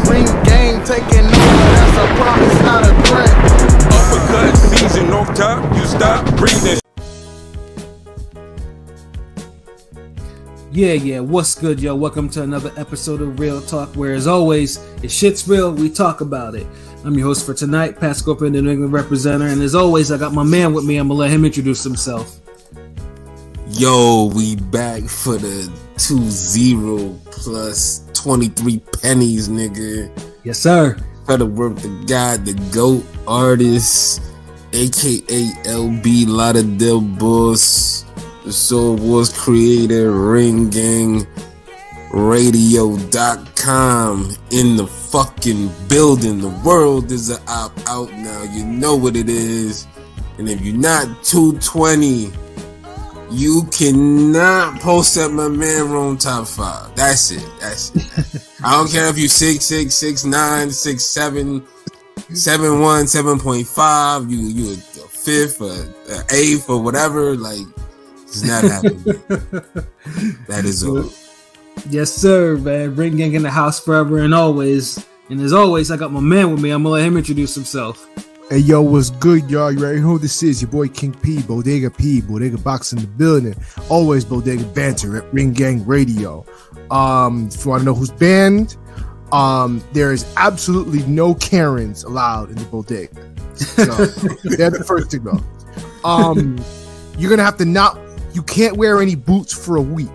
Ring gang taking over, that's a promise, not a threat. Uppercut season off top, you stop breathing. Yeah, what's good, yo? Welcome to another episode of Real Talk, where as always, if shit's real, we talk about it. I'm your host for tonight, Pat Scorpion, the New England representative, and as always, I got my man with me. I'm gonna let him introduce himself. Yo, we back for the 2-0 plus 23 pennies, nigga. Yes, sir. For the work the God, the GOAT artist, aka LB Lauderdale Boss, the Soul Wars creator, Ring Gang Radio.com in the fucking building. The world is an op out now. You know what it is. And if you're not 220, you cannot post at my man Rome top 5. That's it. I don't care if you 6'6", 6'9", 6'7", 7'1", 7.5. You a fifth or an eighth or whatever. Like, it's not happening. That is all. Yes, sir, man. Ring Gang in the house forever and always. And as always, I got my man with me. I'm gonna let him introduce himself. Hey, yo, what's good, y'all? You already know who this is. Your boy King P, Bodega Box in the building. Always Bodega Banter at Ring Gang Radio. If you want to know who's banned, there is absolutely no Karens allowed in the bodega. So they're the first to go. You're gonna have to you can't wear any boots for a week.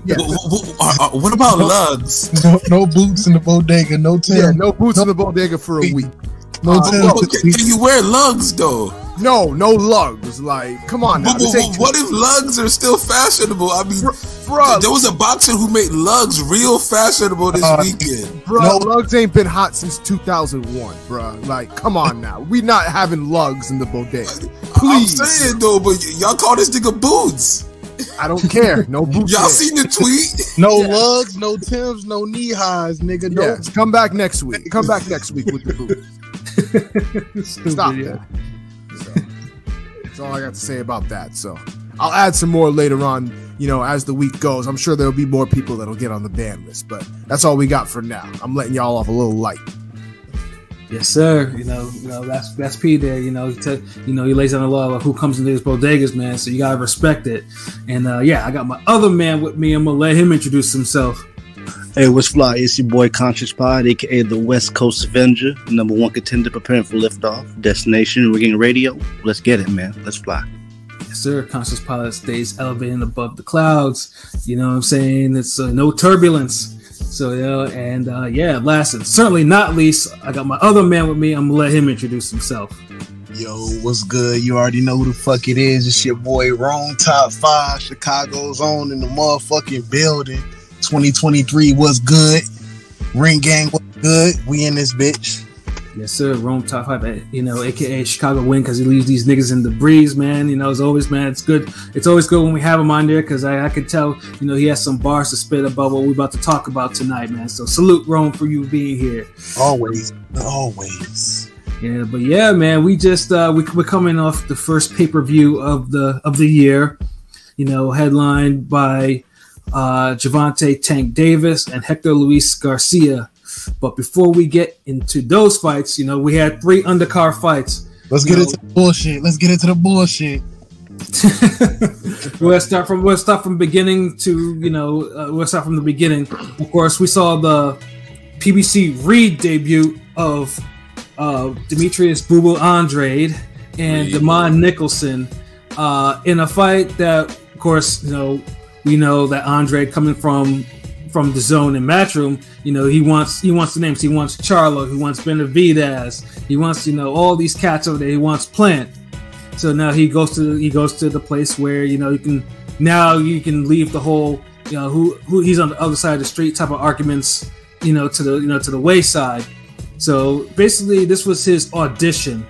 Yeah. What about lugs? No boots in the bodega. No Tim. Yeah, no boots in the bodega for a week. No Tim. Can you wear lugs though? No lugs. Like, come on now. What if lugs are still fashionable? I mean, bro, there was a boxer who made lugs real fashionable this weekend. Bro, lugs ain't been hot since 2001, bro. Like, come on now. We not having lugs in the bodega. Please. I'm saying though, but y'all call this nigga boots. I don't care. No boots. Y'all seen the tweet? No lugs, no Tims, no knee highs, nigga. No. Yes, come back next week. Come back next week with the boots. Stop that. So, that's all I got to say about that. So I'll add some more later on, as the week goes. I'm sure there'll be more people that'll get on the ban list, but that's all we got for now. I'm letting y'all off a little light. Yes, sir. That's P there. He lays down the law of who comes into these bodegas, man. So you gotta respect it. And I got my other man with me. I'm gonna let him introduce himself. Hey, what's fly? It's your boy Conscious Pod, aka the West Coast Avenger, number one contender preparing for liftoff. Destination Ring Radio. Let's get it, man. Let's fly. Yes, sir. Conscious Pilot stays elevating above the clouds. You know what I'm saying? It's no turbulence. So, last and certainly not least, I got my other man with me. I'm going to let him introduce himself. Yo, what's good? You already know who the fuck it is. It's your boy Rome Top 5, Chicago's own in the motherfucking building. 2023 was good. Ring Gang was good. We in this bitch. Yes, sir. Rome Top 5, aka Chicago win because he leaves these niggas in the breeze, man. As always, man, it's good. It's always good when we have him on there because I could tell, he has some bars to spit about what we're about to talk about tonight, man. So salute, Rome, for you being here. Always. Yeah, but yeah, man, we just we're coming off the first pay-per-view of the year, headlined by Gervonta Tank Davis and Hector Luis Garcia. But before we get into those fights, we had 3 undercard fights. Let's get into the bullshit. We'll start from beginning to we'll start from the beginning. Of course, we saw the PBC Reed debut of Demetrius Boo Andrade and Damon Nicholson in a fight that, of course, we know that Andrade coming from the zone and Matchroom, he wants the names. He wants Charlo. He wants Benavidez. He wants all these cats over there. He wants Plant. So now he goes to the place where you can leave the whole who he's on the other side of the street type of arguments to the wayside. So basically, this was his audition.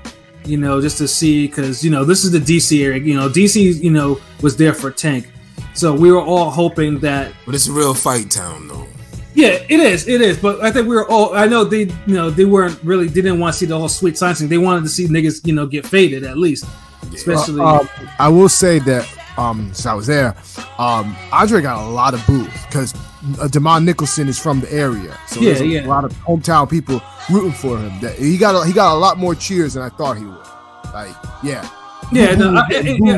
Just to see, because this is the DC area. DC was there for Tank. So we were all hoping that. But it's a real fight town, though. Yeah, it is. But I think we were all. I know they weren't really. They didn't want to see the whole sweet science thing. They wanted to see niggas, get faded at least. Especially. I will say that. So I was there. Andre got a lot of boos because Damon Nicholson is from the area, so there's a lot of hometown people rooting for him. That he got a lot more cheers than I thought he would. Like, yeah. Yeah,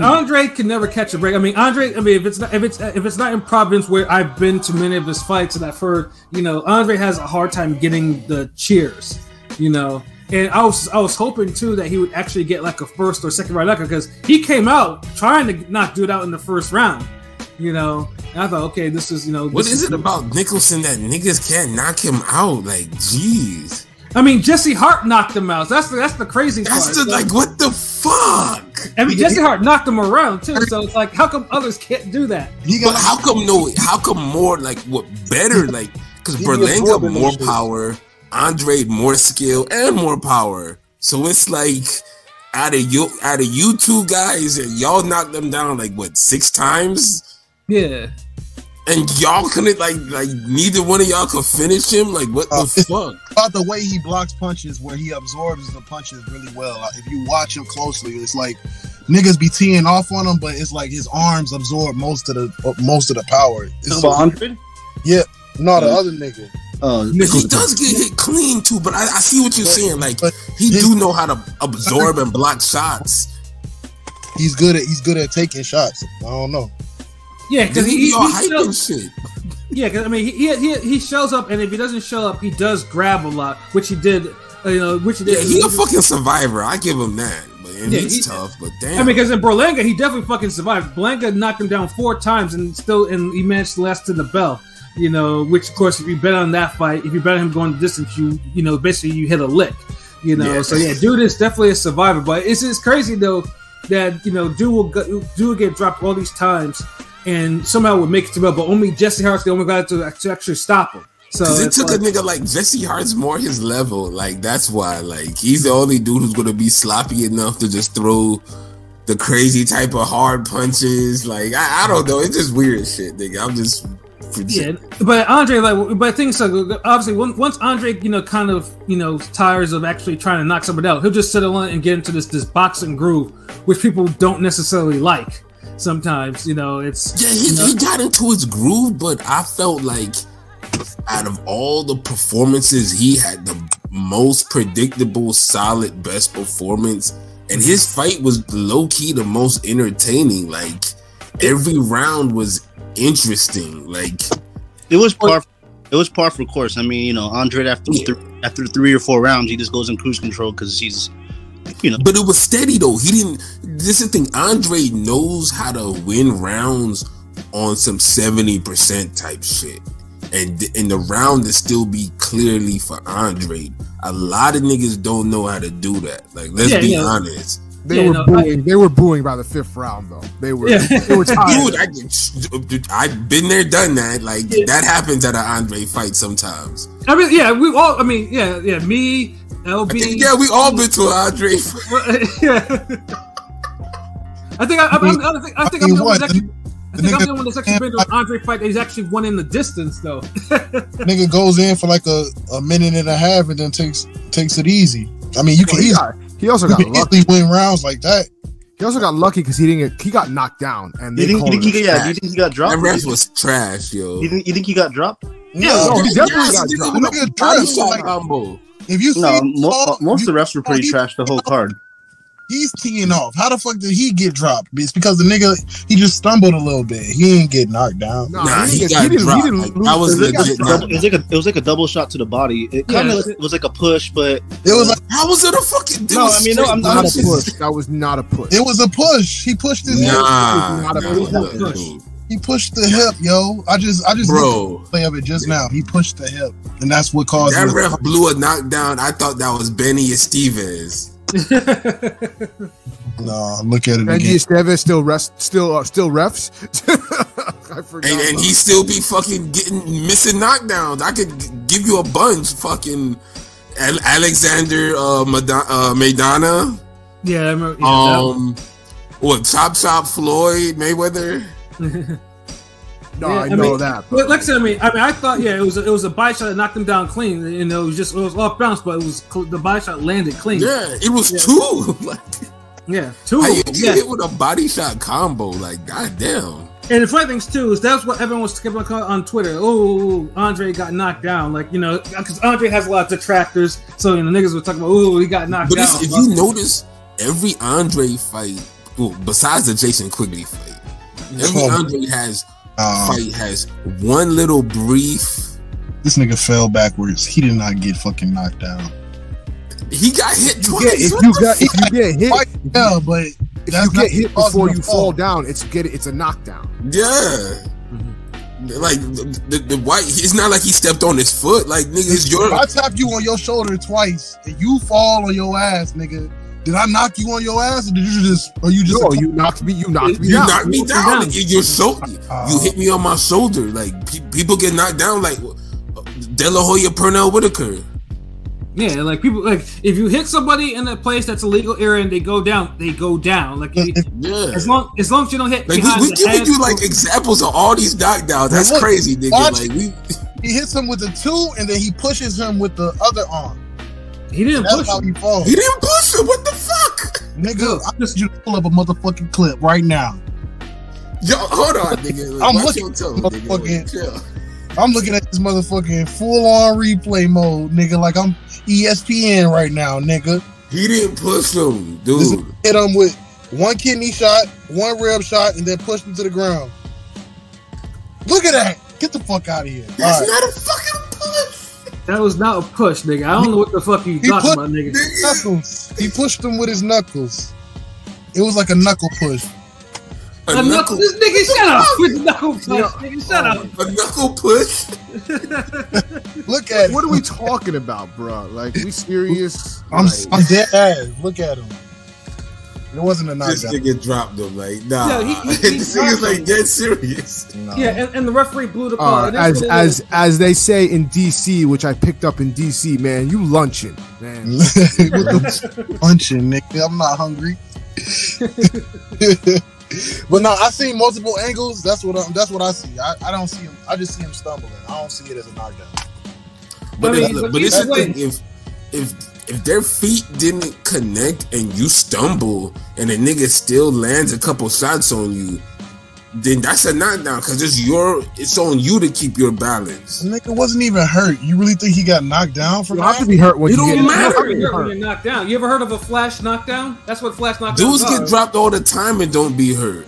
Andre can never catch a break. I mean, if it's not in Providence where I've been to many of his fights and I've heard, Andre has a hard time getting the cheers, And I was hoping too that he would actually get like a first or second round knockout because he came out trying to knock dude out in the first round, And I thought, okay, this is What is it about Nicholson that niggas can't knock him out? Like, jeez. I mean, Jesse Hart knocked him out. That's the crazy part. What the fuck? I mean, Jesse Hart knocked him around too. So it's like, how come others can't do that? But how come more like what better? Like, because Berlanga more power, Andre more skill and more power. So it's like out of you two guys, y'all knocked them down like what 6 times? Yeah. And y'all couldn't like neither one of y'all could finish him. Like what the fuck? About the way he blocks punches, where he absorbs the punches really well. If you watch him closely, it's like niggas be teeing off on him, but it's like his arms absorb most of the power. It's about 100? Yeah, no, the other nigga. He does get hit clean too, but I see what you're saying. Like he do know how to absorb and block shots. He's good at taking shots. I don't know. Yeah, because he hyping shit. Yeah, because I mean, he shows up, and if he doesn't show up, he does grab a lot, which he did. Yeah, he's a fucking survivor. I give him that. And he's tough, but damn. I mean, because in Berlanga, he definitely fucking survived. Berlanga knocked him down 4 times, and he managed to last to the bell. Which of course, if you bet on that fight, if you bet on him going the distance, basically you hit a lick. So yeah, dude is definitely a survivor. But it's crazy though that dude will get dropped all these times. And somehow would make it to bell, but only Jesse Hart's the only guy to actually stop him. So it took a nigga like Jesse Hart's more his level. Like that's why, like he's the only dude who's gonna be sloppy enough to just throw the crazy type of hard punches. Like I don't know, it's just weird shit, nigga. I'm just but Andre, but things like obviously once Andre, kind of tires of actually trying to knock somebody out, he'll just settle in and get into this boxing groove, which people don't necessarily like. Sometimes, he got into his groove, but I felt like out of all the performances, he had the most predictable, solid, best performance, and his fight was low key the most entertaining. Like every round was interesting. Like it was par for course. I mean, Andre after 3 or 4 rounds, he just goes in cruise control because he's. But it was steady though. This is the thing. Andre knows how to win rounds on some 70% type shit, and the round to still be clearly for Andre. A lot of niggas don't know how to do that. Like, let's be honest. They were booing by the 5th round though. They were tired. Dude, I've been there, done that. Like that happens at an Andre fight sometimes. I mean, yeah, we all. I mean, yeah, me. LB. We all been to an Andre. I think I'm the one that's actually been to an Andre fight that he's actually won in the distance though. Nigga goes in for like a minute and a half and then takes it easy. I mean, you can he also got lucky. Win rounds like that. He also got lucky because he got knocked down. And do you think he got dropped? That ref was trash, yo. You think he got dropped? No, he definitely got dropped. If you see most of the refs were pretty trash the whole card. He's teeing off. How the fuck did he get dropped? It's because the nigga, he just stumbled a little bit. He didn't get knocked down. He got dropped. That was legit. It was like a double shot to the body. It kind of was like a push, but it was like, how was it a fucking? I'm not a push. That was not a push. It was a push. He pushed his hip. He pushed the hip, yo. I just play of it just now. He pushed the hip, and that's what caused that ref blew a knockdown. I thought that was Benny Estevez. No, look at it. Benny Estevez still refs. I forgot. And he still be fucking missing knockdowns. I could give you a bunch. Fucking Alexander Maidana. Yeah, I remember. What Chop Floyd Mayweather. I know that. But like I said, I mean, I thought, it was a body shot that knocked him down clean. It was off bounce, but it was the body shot landed clean. Yeah, it was 2. Two. How you get hit with a body shot combo? Like, goddamn. And the funny things too is that's what everyone was kept on Twitter. Oh, Andre got knocked down, like because Andre has a lot of detractors. So niggas were talking about, oh, he got knocked down. But if you notice, every Andre fight, well, besides the Jason Quigley fight, every Andre fight has one little brief. This nigga fell backwards. He did not get fucking knocked down. He got hit twice. If you get hit, yeah, but if you get hit before you fall down, it's a knockdown. Yeah. Like the white, it's not like he stepped on his foot. Like nigga, it's your. If I tap you on your shoulder twice and you fall on your ass, nigga. Did I knock you on your ass, or did you just? Or you just? No, you knocked me. You knocked me. You down. knocked me down. Like, you hit me on my shoulder. Like people get knocked down. Like De La Hoya, Pernell Whitaker. Yeah, like people, like if you hit somebody in a place that's a legal area and they go down, they go down. Like as long as you don't hit. Like we giving you like examples of all these knockdowns. That's crazy, nigga. Like he hits him with the 2, and then he pushes him with the other arm. He didn't push him. He falls. He didn't push him. What the fuck, nigga? I just you pull up a motherfucking clip right now. Yo, hold on, nigga. I'm looking at this motherfucking full-on replay mode, nigga. Like I'm ESPN right now, nigga. He didn't push him, dude. This hit him with 1 kidney shot, 1 rib shot, and then pushed him to the ground. Look at that. Get the fuck out of here. That's not a fucking push. That was not a push, nigga. I don't know what the fuck you talking about, nigga. Knuckles. He pushed him with his knuckles. It was like a knuckle push. A knuckle? This nigga, shut up with the knuckle push. Nigga, shut up. A knuckle push? Look at What are we talking about, bro? Like, we serious? I'm dead ass. Look at him. It wasn't a knockdown. This nigga dropped him. Like, nah. Yeah, this nigga's like dead serious. No. Yeah, and the referee blew the call. As they say in DC, which I picked up in DC, man, you lunching, man. Lunching, nigga. I'm not hungry. But no, I see multiple angles. That's what I see. I don't see him. I just see him stumbling. I don't see it as a knockdown. But it's the thing. If their feet didn't connect and you stumble and a nigga still lands a couple shots on you, then that's a knockdown because it's on you to keep your balance. The nigga wasn't even hurt. You really think he got knocked down from that? You have to be hurt when you don't matter. When you're knocked down. You ever heard of a flash knockdown? That's what flash knockdowns Dudes are. get dropped all the time and don't be hurt.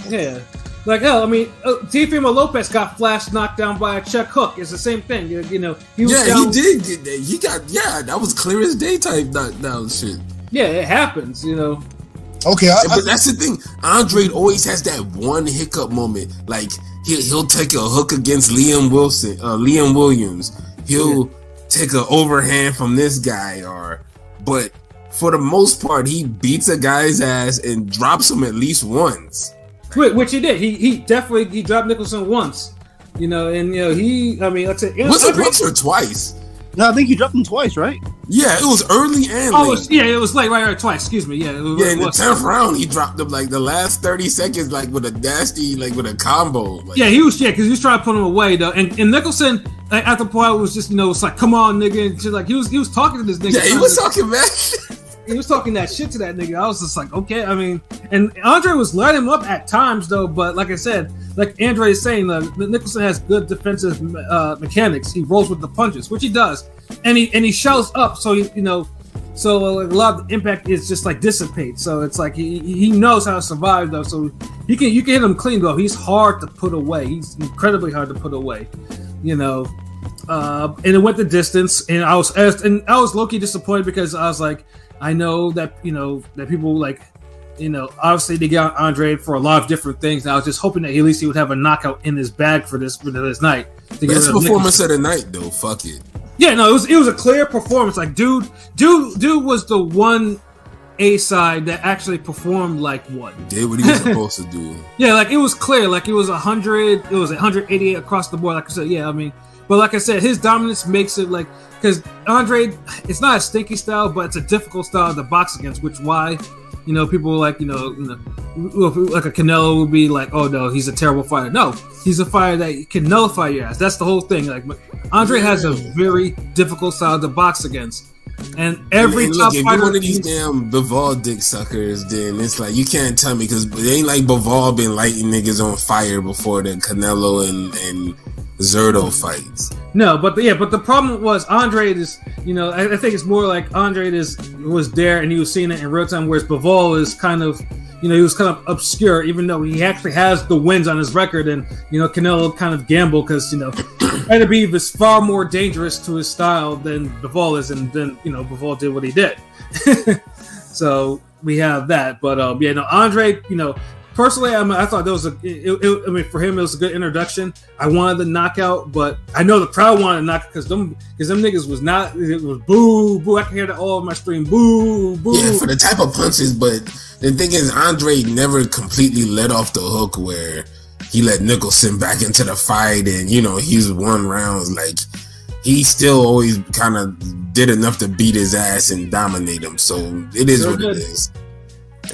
Yeah. Like hell, I mean, Teofimo Lopez got flash knocked down by a check hook. It's the same thing, you know. He was down, he did get that. He got that was clear as day type knockdown shit. Yeah, it happens, you know. Okay, but that's the thing. Andre always has that one hiccup moment. Like he'll take a hook against Liam Williams. He'll take an overhand from this guy, but for the most part, he beats a guy's ass and drops him at least once. Which he did. He definitely dropped Nicholson once, you know, and you know let's say was it once or twice? No, I think he dropped him twice, right? Yeah, it was early and late. It was late, right, twice. Excuse me. Yeah, in the 10th round, he dropped him like the last 30 seconds, like with a nasty, like with a combo. Like, he was because he was trying to put him away though, and Nicholson at the point was just it's like, come on, nigga, and shit, like he was talking to this nigga. Yeah, he was talking back. He was talking that shit to that nigga. I was just like, okay. I mean, and Andre was lighting him up at times though. But like I said, like Andre is saying, Nicholson has good defensive mechanics. He rolls with the punches, which he does, and he shells up. So so a lot of the impact is just like dissipates. So it's like he knows how to survive though. So you can hit him clean though. He's hard to put away. He's incredibly hard to put away. You know, and it went the distance. And I was low-key disappointed because I was like, I know that that people obviously they got Andre for a lot of different things. And I was just hoping that at least he would have a knockout in his bag for this night. Best performance of the night though. Fuck it. Yeah, no, it was a clear performance. Like dude was the one A side that actually performed like one. Did what he was supposed to do. Yeah, like it was clear. Like it was 100. It was 188 across the board. Like I said, yeah, I mean. But like I said, his dominance makes it like because Andre, it's not a stinky style, but it's a difficult style to box against. Which why, people like like a Canelo would be like, oh no, he's a terrible fighter. No, he's a fighter that can nullify your ass. That's the whole thing. Like Andre has a very difficult style to box against. And every and top look, if fighter, you're one of these damn Bivol dick suckers, then it's like you can't tell me because it ain't like Bivol been lighting niggas on fire before the Canelo and Zerto fights. No, but the problem was Andre is, I think it's more like Andre was there and he was seeing it in real time, whereas Bivol is kind of, he was kind of obscure, even though he actually has the wins on his record, and Canelo kind of gambled because Benavidez was far more dangerous to his style than Bivol is, and then Bivol did what he did. So we have that, but Andre, personally, I thought that was for him it was a good introduction. I wanted the knockout, but I know the crowd wanted a knockout because them niggas was not. It was boo boo. I can hear that all of my stream. Boo boo. Yeah, for the type of punches, but the thing is, Andre never completely let off the hook where he let Nicholson back into the fight, and he's won rounds. Like he still always kind of did enough to beat his ass and dominate him. So it is what it is.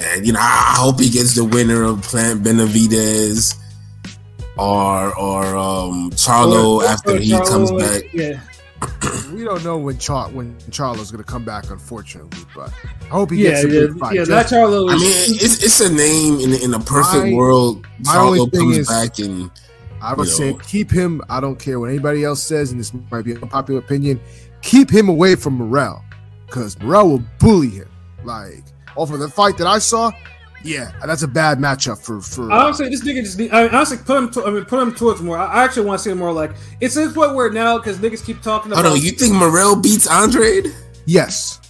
And I hope he gets the winner of Plant Benavidez or Charlo after he comes back. Yeah. We don't know when Charlo's going to come back, unfortunately, but I hope he gets a good fight. Yeah, that Charlo. I mean, it's a name in a perfect world. Charlo comes back, and I would say keep him. I don't care what anybody else says, and this might be a popular opinion. Keep him away from Morrell because Morrell will bully him. Like off of the fight that I saw, yeah, that's a bad matchup for. I would say this nigga just need. Honestly, put him towards more. I actually want to see him more like it's this point where now because niggas keep talking about. Hold on, you think Morrell beats Andrade? Yes.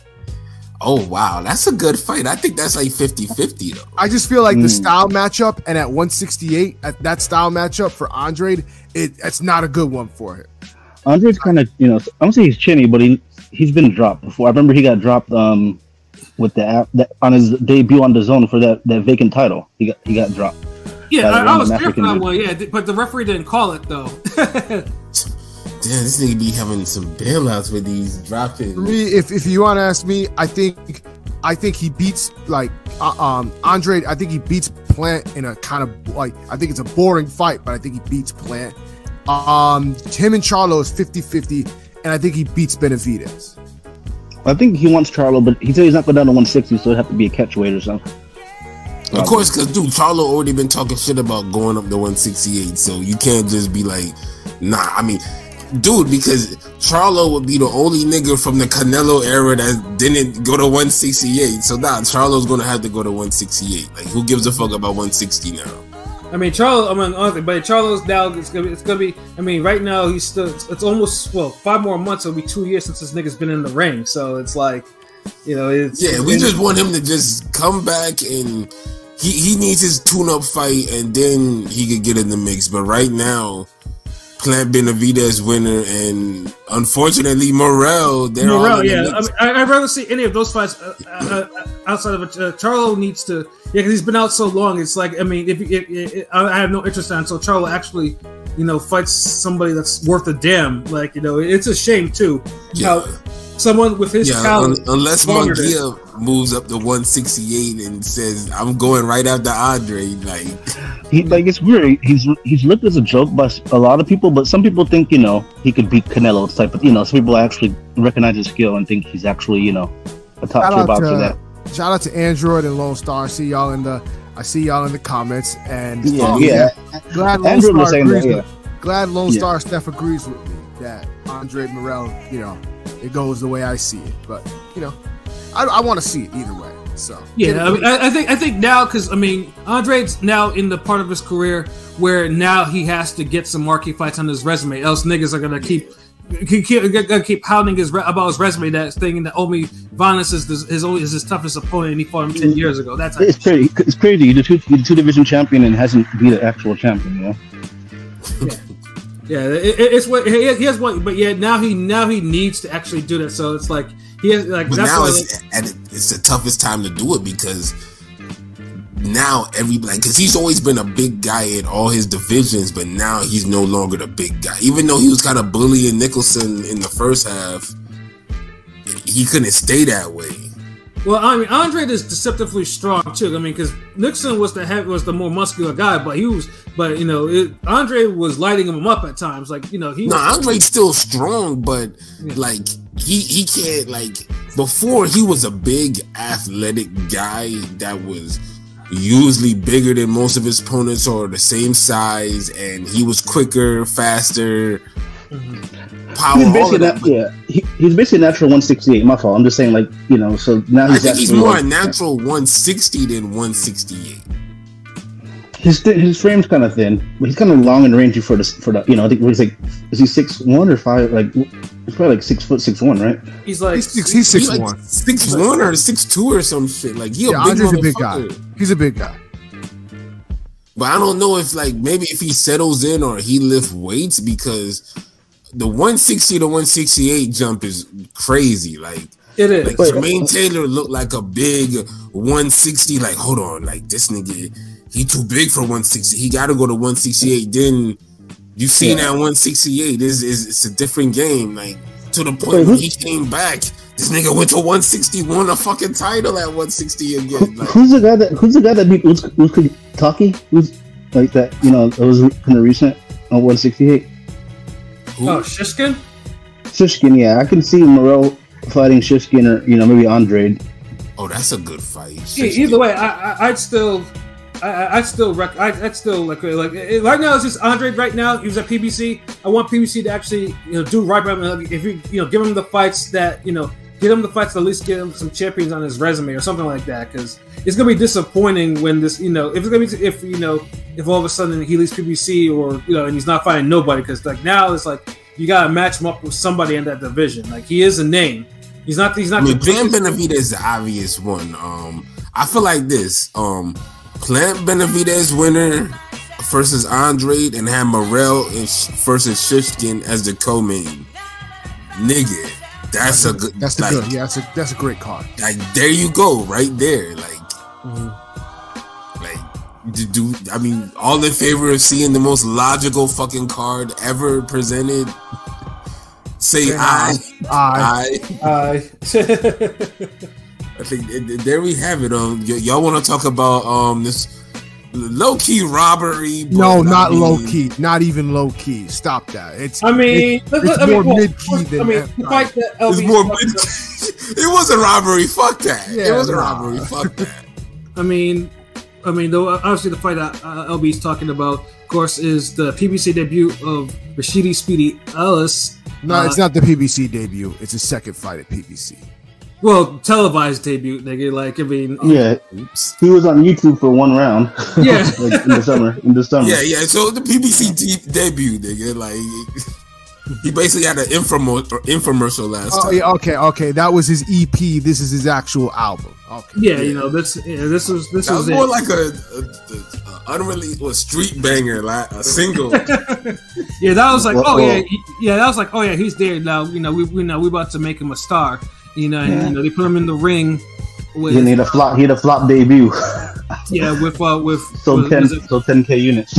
Oh wow, that's a good fight. I think that's like 50-50 though. I just feel like the style matchup and at 168, at that style matchup for Andrade, it's not a good one for him. Andre's kind of, I don't say he's chinny, but he's been dropped before. I remember he got dropped with on his debut on the Zone for that vacant title. He got dropped. Yeah, I was there for that one. Yeah, but the referee didn't call it though. Damn, this nigga be having some bailouts with these dropping. For me, if you want to ask me, I think he beats Andre. I think he beats Plant in a kind of like I think it's a boring fight, but I think he beats Plant. Him and Charlo is 50-50, and I think he beats Benavidez. I think he wants Charlo, but he said he's not going down to 160, so it'd have to be a catch weight or something. Of course, because dude, Charlo already been talking shit about going up to 168, so you can't just be like, nah. I mean, dude, because Charlo would be the only nigga from the Canelo era that didn't go to 168. So nah, Charlo's gonna have to go to 168. Like, who gives a fuck about 160 now? I mean, Charlo. I mean, honestly, but Charlo's now. It's gonna be. I mean, right now he's still. It's almost 5 more months. It'll be 2 years since this nigga's been in the ring. So it's like, it's we just want him to just come back and he needs his tune-up fight and then he could get in the mix. But right now, Plant Benavidez winner and unfortunately Morrell. Yeah. I mean, I'd rather see any of those fights outside of it. Charlo needs to, because he's been out so long. It's like, I mean, I have no interest in it, so Charlo actually, fights somebody that's worth a damn. Like, it's a shame too. Yeah. How someone with his talent, unless Munguia moves up to 168 and says, "I'm going right after Andre," it's weird. He's looked as a joke by a lot of people, but some people think he could beat Canelo. It's like, but some people actually recognize his skill and think he's actually a top tier boxer. That shout out to Android and Lone Star. I see y'all in the comments, and glad Lone Star agrees. Glad Lone Star Steph agrees with me that Andre Morrell, it goes the way I see it. But I want to see it either way. So yeah, I think now, because I mean, Andre's now in the part of his career where now he has to get some marquee fights on his resume, else niggas are gonna keep hounding about his resume. That thing that Omi Vanas is his toughest opponent, and he fought him 10 years ago. That's it's crazy. It's crazy. You're the two division champion and hasn't beat an actual champion. Yeah, it's what he has one, but yeah, now he needs to actually do that. So it's like he has like. But now it's the toughest time to do it because now because he's always been a big guy in all his divisions, but now he's no longer the big guy. Even though he was kind of bullying Nicholson in the first half, he couldn't stay that way. Well, I mean, Andre is deceptively strong too. I mean, because Nixon was the more muscular guy, but Andre was lighting him up at times. Like Andre's still strong, but like he can't before he was a big athletic guy that was usually bigger than most of his opponents or the same size, and he was quicker, faster, power. He's basically a natural 168. My fault. I'm just saying, like, you know. So now I think he's more a natural 160 than 168. His frame's kind of thin, but he's kind of long and rangy for the you know. I think he's like, is he 6'1" or 5? Like, he's probably like 6'1", right? He's like he's 6'1", like 6'1" or 6'2" or some shit. Like Andre's a big guy. He's a big guy. But I don't know if like maybe if he settles in or he lift weights, because the 160 to 168 jump is crazy. Like it is. Like Jermaine Taylor looked like a big 160. Like, hold on, like this nigga. He too big for 160. He got to go to 168. Then you see that 168 it's a different game. Like to the point when he came back, this nigga went to 160, won a fucking title at 160 again. Like, who's the guy that beat Taki? Who's like that? You know, it was kind of recent on 168. Oh, Shishkin. Shishkin, yeah, I can see Morrell fighting Shishkin or maybe Andrade. Oh, that's a good fight. Yeah, either way, I'd still like right now it's just Andre. Right now he was at PBC. I want PBC to actually do right by him. If you give him the fights that get him the fights to at least get him some champions on his resume or something like that, because it's gonna be disappointing when this if all of a sudden he leaves PBC or and he's not fighting nobody, because like now it's like you gotta match him up with somebody in that division. Like he is a name. He's not. I mean, Plant Benavidez is the obvious one. I feel like this. Plant Benavidez winner versus Andrade, and have Morrell versus Shishkin as the co-main. Nigga, that's a good. That's like, good. Yeah, that's a great card. Like there you go, right there. Like, I mean, all in favor of seeing the most logical fucking card ever presented. Say aye. I think there we have it. Y'all want to talk about this low-key robbery? No, not low-key. Not even low-key. Stop that. It's more mid-key than that. It's more mid-key. It was a robbery. Fuck that. Yeah, it was a robbery. Fuck that. I mean, though, obviously the fight that LB is talking about, of course, is the PBC debut of Rashidi Speedy Ellis. No, it's not the PBC debut. It's his second fight at PBC. Well, televised debut, nigga. Like, I mean, he was on YouTube for one round. Yeah, like in the summer. Yeah. So the PBC debut, nigga, like he basically had an infomercial last time. Yeah, okay. That was his EP. This is his actual album. Okay. Yeah, this was more like a unreleased street banger, like a single. Yeah, that was like, that was like, he's there now. We about to make him a star. And they put him in the ring. With, he had a flop debut. Yeah, with so 10K units.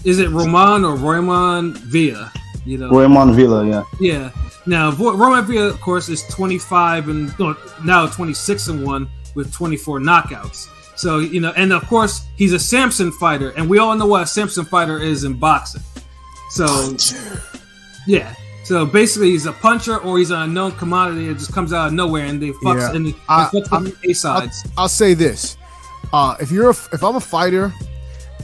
Is it Roman or Roman Villa? Roman Villa, yeah. Yeah. Now Roman Villa, of course, is 26-1 with 24 knockouts. So and of course he's a Samson fighter, and we all know what a Samson fighter is in boxing. So yeah. So basically, he's a puncher, or he's an unknown commodity that just comes out of nowhere, and they fucks and fucks A sides. I'll say this: if I'm a fighter,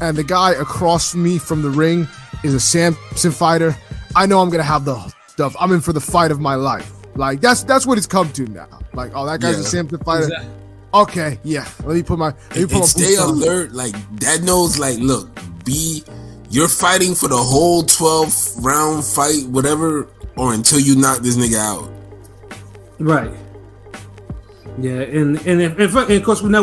and the guy across from me from the ring is a Samson fighter, I know I'm gonna have the stuff. I'm in for the fight of my life. Like that's what it's come to now. Like, oh, that guy's a Samson fighter. Exactly. Okay, yeah. Let me put my. Stay alert. Like that knows. Like, look, you're fighting for the whole 12-round fight, whatever, or until you knock this nigga out. Right. Yeah, and of course we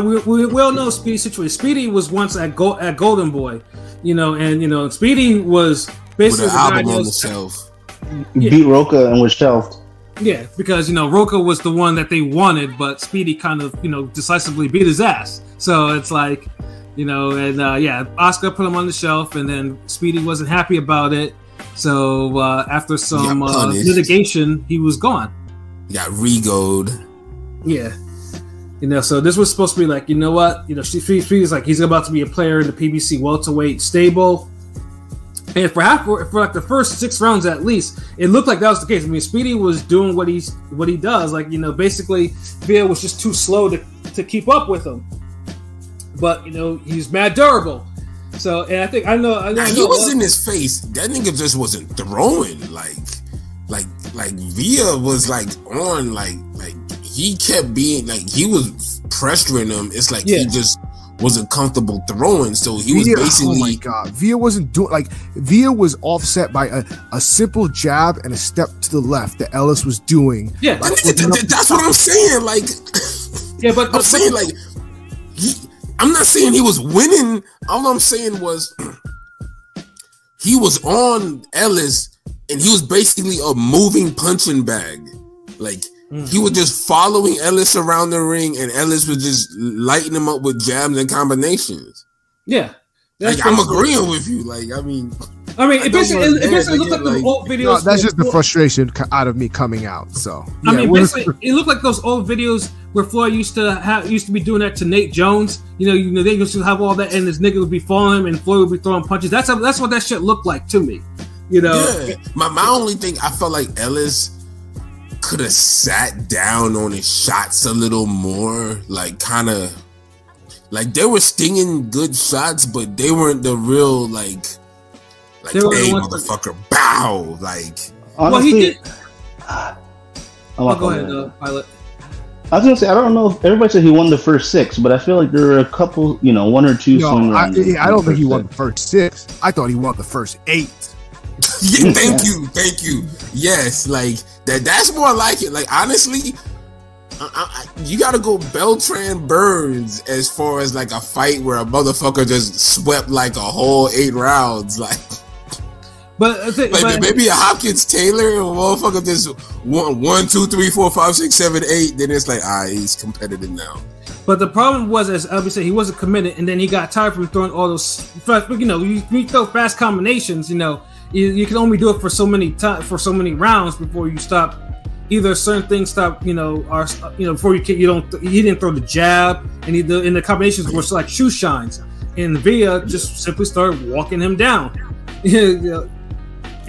all know Speedy's situation. Speedy was once at Golden Boy, and Speedy was basically with an album on the shelf. Beat Roca and was shelved. Yeah, because Roca was the one that they wanted, but Speedy kind of decisively beat his ass. So it's like. Oscar put him on the shelf, and then Speedy wasn't happy about it. So after some litigation, he was gone. He got regoed. Yeah. So this was supposed to be like, Speedy's like, he's about to be a player in the PBC welterweight stable. And for like the first 6 rounds at least, it looked like that was the case. I mean, Speedy was doing what he does. Like, basically Villa was just too slow to keep up with him. But he's mad durable. So, and I know he was in his face. That nigga just wasn't throwing like Villa was like on like he kept being like he was pressuring him. It's like he just wasn't comfortable throwing, so he was basically. Oh my god, Villa wasn't doing like Villa was offset by a simple jab and a step to the left that Ellis was doing. Yeah, that's what I'm saying. Like, but I'm saying like I'm not saying he was winning. All I'm saying was he was on Ellis, and he was basically a moving punching bag. Like. He was just following Ellis around the ring, and Ellis was just lighting him up with jabs and combinations. Yeah, like, I'm agreeing with you. Like, I mean, it basically looked like those old videos. No, that's just the frustration out of me coming out. So I mean, basically, it looked like those old videos where Floyd used to be doing that to Nate Jones. They used to have all that, and this nigga would be following him, and Floyd would be throwing punches. That's what that shit looked like to me. Yeah. My only thing, I felt like Ellis could have sat down on his shots a little more, like kind of like they were stinging good shots, but they weren't the real like hey motherfucker bow like. Honestly, well, he did. Go ahead, Pilot. I was gonna say I don't know if everybody said he won the first 6, but I feel like there were a couple, 1 or 2. I don't think he won the first 6. I thought he won the first 8. Yeah, thank you. Yes, like that's more like it. Like, honestly, you gotta go Beltran Burns as far as like a fight where a motherfucker just swept like a whole 8 rounds. Like, but maybe a Hopkins Taylor and a motherfucker just 1, 2, 3, 4, 5, 6, 7, 8. Then it's like, he's competitive now. But the problem was, as Albie said, he wasn't committed, and then he got tired from throwing all those. You throw fast combinations, You can only do it for so many rounds before you stop. Either certain things stop, before he didn't throw the jab, and the combinations were like shoe shines, and Villa just simply started walking him down.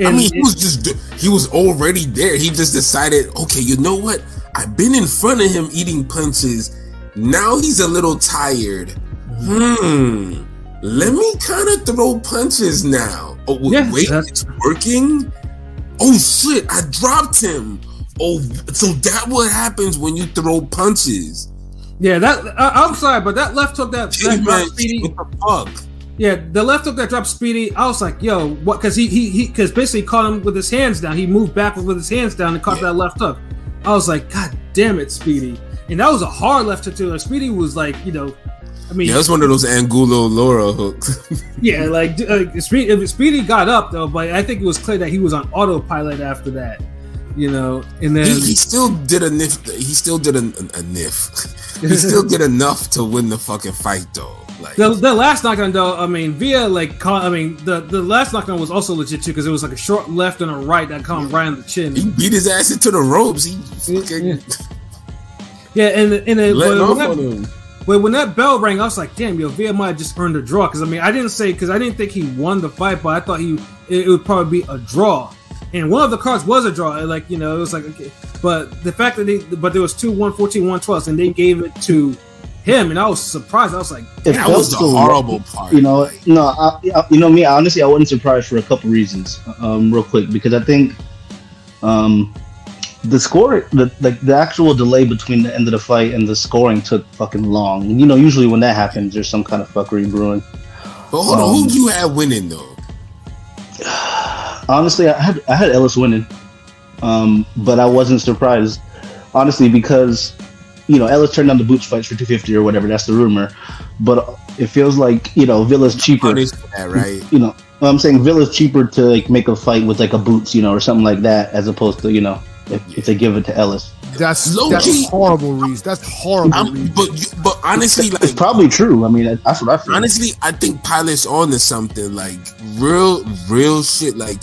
I mean, he was already there. He just decided, okay, you know what? I've been in front of him eating punches. Now he's a little tired. Let me kind of throw punches now. Oh, wait, it's working? Oh, shit, I dropped him. Oh, so that what happens when you throw punches. Yeah, I'm sorry, but that left hook that dropped Speedy. What the fuck? Yeah, the left hook that dropped Speedy, I was like, yo, what? Because he basically caught him with his hands down. He moved backwards with his hands down and caught that left hook. I was like, God damn it, Speedy. And that was a hard left hook, too. Like, Speedy was like, that's one of those Angulo Laura hooks. Yeah, like Speedy got up though, but I think it was clear that he was on autopilot after that. And then he still did a niff. He still did a niff. He still did enough to win the fucking fight though. Like the last knockdown though, Villa the last knockdown was also legit too because it was like a short left and a right that caught him right on the chin. He beat his ass into the ropes. But when that bell rang, I was like, "Damn, Villa might have just earned a draw." Because I didn't think he won the fight, but I thought it would probably be a draw. And one of the cards was a draw. Like it was like okay, but the fact that there was 2 114 112s, and they gave it to him, and I was surprised. I was like, that was the horrible part. Me honestly, I wasn't surprised for a couple reasons. Real quick, because I think the score, the actual delay between the end of the fight and the scoring took fucking long. Usually when that happens, there's some kind of fuckery brewing. But hold on, who do you have winning though? Honestly, I had Ellis winning, but I wasn't surprised, honestly, because Ellis turned down the boots fights for 250 or whatever. That's the rumor, but it feels like Villa's cheaper. That, right? I'm saying Villa's cheaper to like make a fight with like a boots, or something like that, as opposed to if they give it to Ellis. That's horrible, Reese. That's horrible. But honestly, like, it's probably true. I mean, that's what I feel. Honestly, I think Pilot's on to something. Like real shit. Like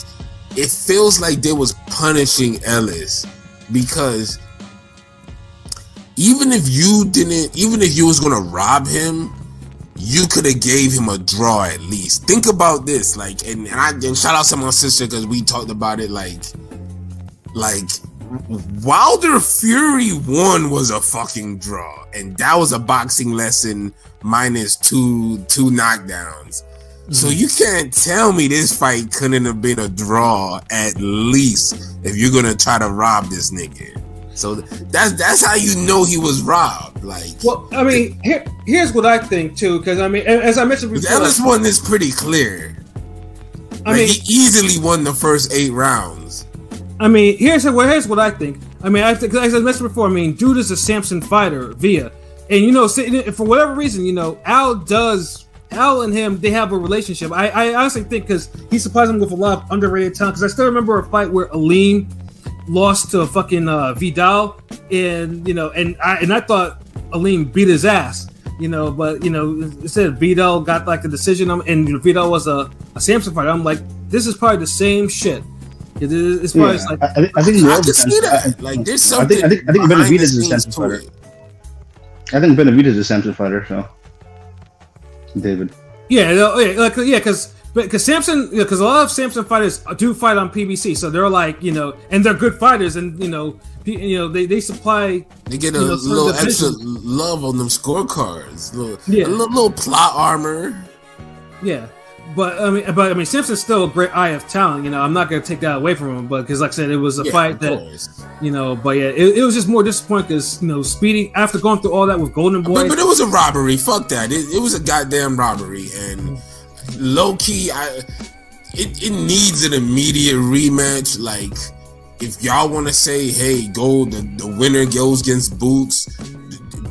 it feels like they was punishing Ellis because even if you was gonna rob him, you could have gave him a draw at least. Think about this, like, and shout out to my sister because we talked about it, like Wilder Fury 1 was a fucking draw, and that was a boxing lesson minus two knockdowns. So you can't tell me this fight couldn't have been a draw at least if you're gonna try to rob this nigga. So that's how you know he was robbed. Like, well, I mean, here's what I think too, because I mean, as I mentioned before, the Ellis one is pretty clear. I mean, he easily won the first 8 rounds. I mean, here's what I think. I mean, as I mentioned before, I mean, dude is a Samson fighter, Villa, and you know, for whatever reason, you know, Al and him, they have a relationship. I honestly think because he supplies him with a lot of underrated talent. Because I still remember a fight where Aleem lost to fucking Vidal, and you know, and I thought Aleem beat his ass, you know, but you know, instead Vidal got like the decision, and you know, Vidal was a Samson fighter. I'm like, this is probably the same shit. It's probably like I think more I can see that. Like, there's something. I think Benavidez is a Samson fighter. I think Benavidez is a Samson fighter. So. David. Because Samson, because a lot of Samson fighters do fight on PBC, so they're like, you know, and they're good fighters, and you know, they supply. They get a little extra love on them scorecards, a little plot armor. Yeah, but I mean, Samson's still a great eye of talent. You know, I'm not gonna take that away from him, but because like I said, it was a fight that, you know, but yeah, it was just more disappointing because you know, Speedy after going through all that with Golden Boy, but it was a robbery. Fuck that. It was a goddamn robbery, and low key, it needs an immediate rematch. Like, if y'all want to say, hey, the winner goes against Boots,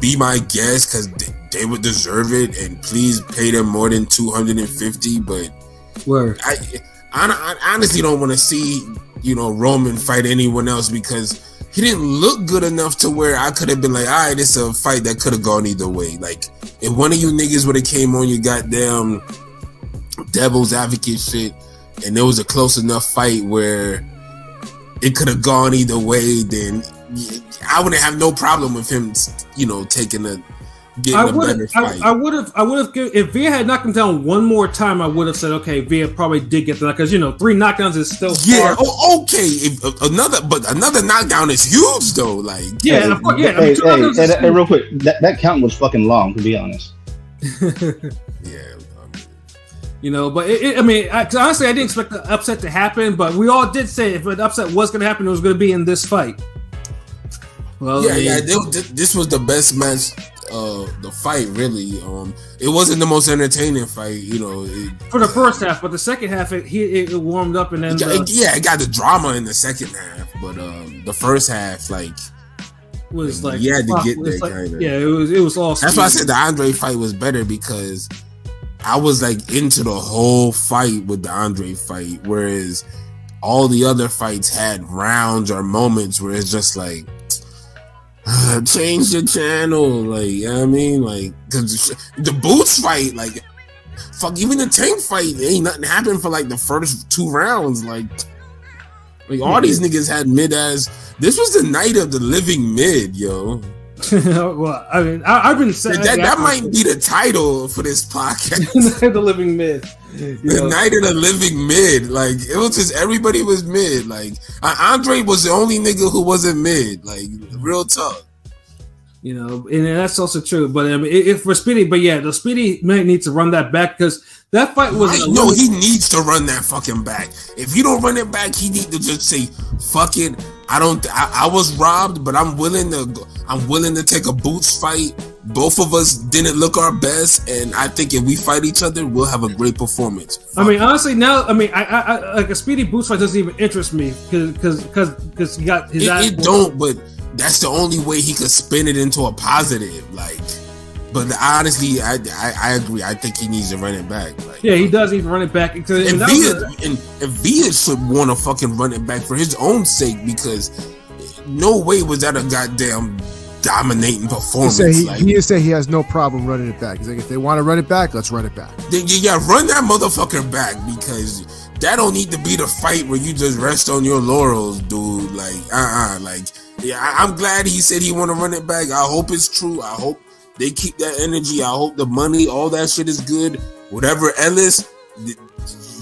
be my guest because they would deserve it, and please pay them more than $250. But I honestly don't want to see, you know, Roman fight anyone else because he didn't look good enough to where I could have been like, all right, it's a fight that could have gone either way. Like, if one of you niggas would have came on your goddamn devil's advocate shit, and there was a close enough fight where it could have gone either way, then I wouldn't have no problem with him, you know, getting a better fight. I would have if Villa had knocked him down one more time. I would have said, okay, Villa probably did get that because you know 3 knockdowns is still far. Oh, okay. If another knockdown is huge though. Like, yeah, hey, real quick, that count was fucking long, to be honest. Yeah. You know, but honestly, I didn't expect the upset to happen. But we all did say if an upset was going to happen, it was going to be in this fight. Well, this was the best match. The fight really. It wasn't the most entertaining fight, you know. For the first half, but the second half, it warmed up, and then it got the drama in the second half. But the first half, like, was like you had to get there, like, kind of. Yeah, it was all. That's why I said the Andre fight was better because I was like into the whole fight with the Andre fight, whereas all the other fights had rounds or moments where it's just like, change the channel, like, you know what I mean, like, cause the Boots fight, like, fuck, even the Tank fight, ain't nothing happened for like the first 2 rounds, like all these niggas had mid-ass. This was the night of the living mid, yo. Well, I mean, I've been saying that might be the title for this podcast. The living mid, the night of the living mid. Like, it was just everybody was mid. Like, Andre was the only nigga who wasn't mid. Like, real talk. You know, and that's also true. But I mean, if for Speedy, but yeah, the Speedy might need to run that back because that fight was. No, he needs to run that fucking back. If you don't run it back, he need to just say, "Fuck it, I was robbed, but I'm willing to take a Boots fight. Both of us didn't look our best, and I think if we fight each other, we'll have a great performance." I mean, honestly, now, I mean, I like a Speedy Boots fight doesn't even interest me because he got his. It don't, but that's the only way he could spin it into a positive, like. But honestly, I agree. I think he needs to run it back. Like, yeah, he does need to run it back. And Villa should want to fucking run it back for his own sake because no way was that a goddamn dominating performance. He said he has no problem running it back. He's like, if they want to run it back, let's run it back. Then run that motherfucker back because that don't need to be the fight where you just rest on your laurels, dude. Like, like, yeah, I'm glad he said he want to run it back. I hope it's true. I hope they keep that energy. I hope the money, all that shit is good. Whatever, Ellis,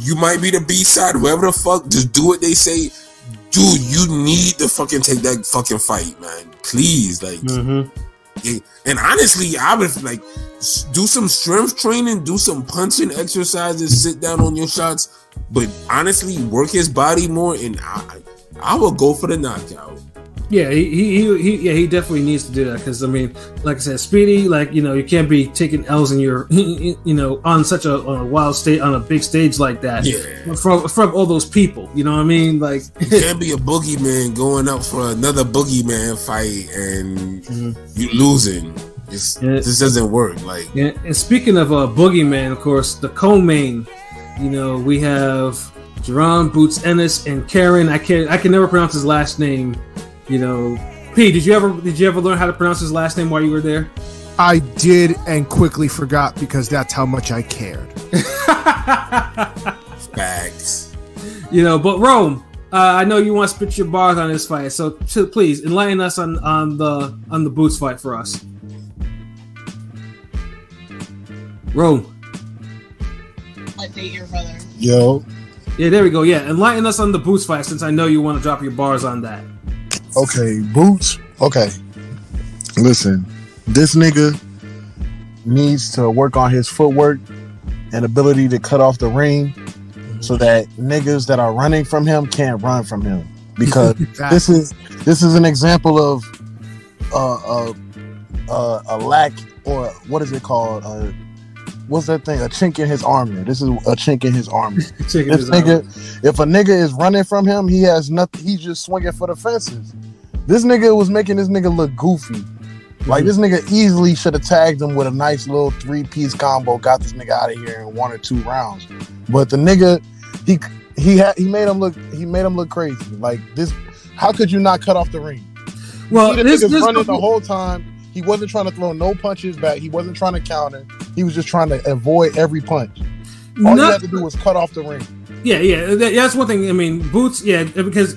you might be the B-side. Whoever the fuck, just do what they say. Dude, you need to fucking take that fucking fight, man. Please, like. And honestly, I would like do some strength training, do some punching exercises, sit down on your shots. But honestly, work his body more, and I will go for the knockout. Yeah, he definitely needs to do that because I mean, like I said, Speedy, like you can't be taking L's in your on such a wild state on a big stage like that. Yeah, from all those people, you know what I mean? Like you can't be a boogeyman going up for another boogeyman fight and you losing. This doesn't work. Like, and speaking of boogeyman, of course, the co-main, we have Jerron Boots Ennis and Karen. I can never pronounce his last name. P, did you ever learn how to pronounce his last name while you were there? I did and quickly forgot because that's how much I cared. Facts. But Rome, I know you want to spit your bars on this fight, so please enlighten us on the Boots fight for us. Rome. I date your brother. Yo. Yeah, there we go. Yeah, enlighten us on the Boots fight since I know you want to drop your bars on that. Okay, Boots. Okay. Listen, this nigga needs to work on his footwork and ability to cut off the ring so that niggas that are running from him can't run from him. Because this is an example of a lack, or what is it called? What's that thing? A chink in his armor. This is a chink in his armor. If a nigga is running from him, he has nothing. He's just swinging for the fences. This nigga was making this nigga look goofy. Like, this nigga easily should have tagged him with a nice little 3-piece combo, got this nigga out of here in 1 or 2 rounds. But the nigga, he made him look crazy. Like, this, how could you not cut off the ring? Well, this running the whole time. He wasn't trying to throw no punches back. He wasn't trying to counter. He was just trying to avoid every punch. All he had to do was cut off the ring. Yeah, that's one thing. I mean, Boots, because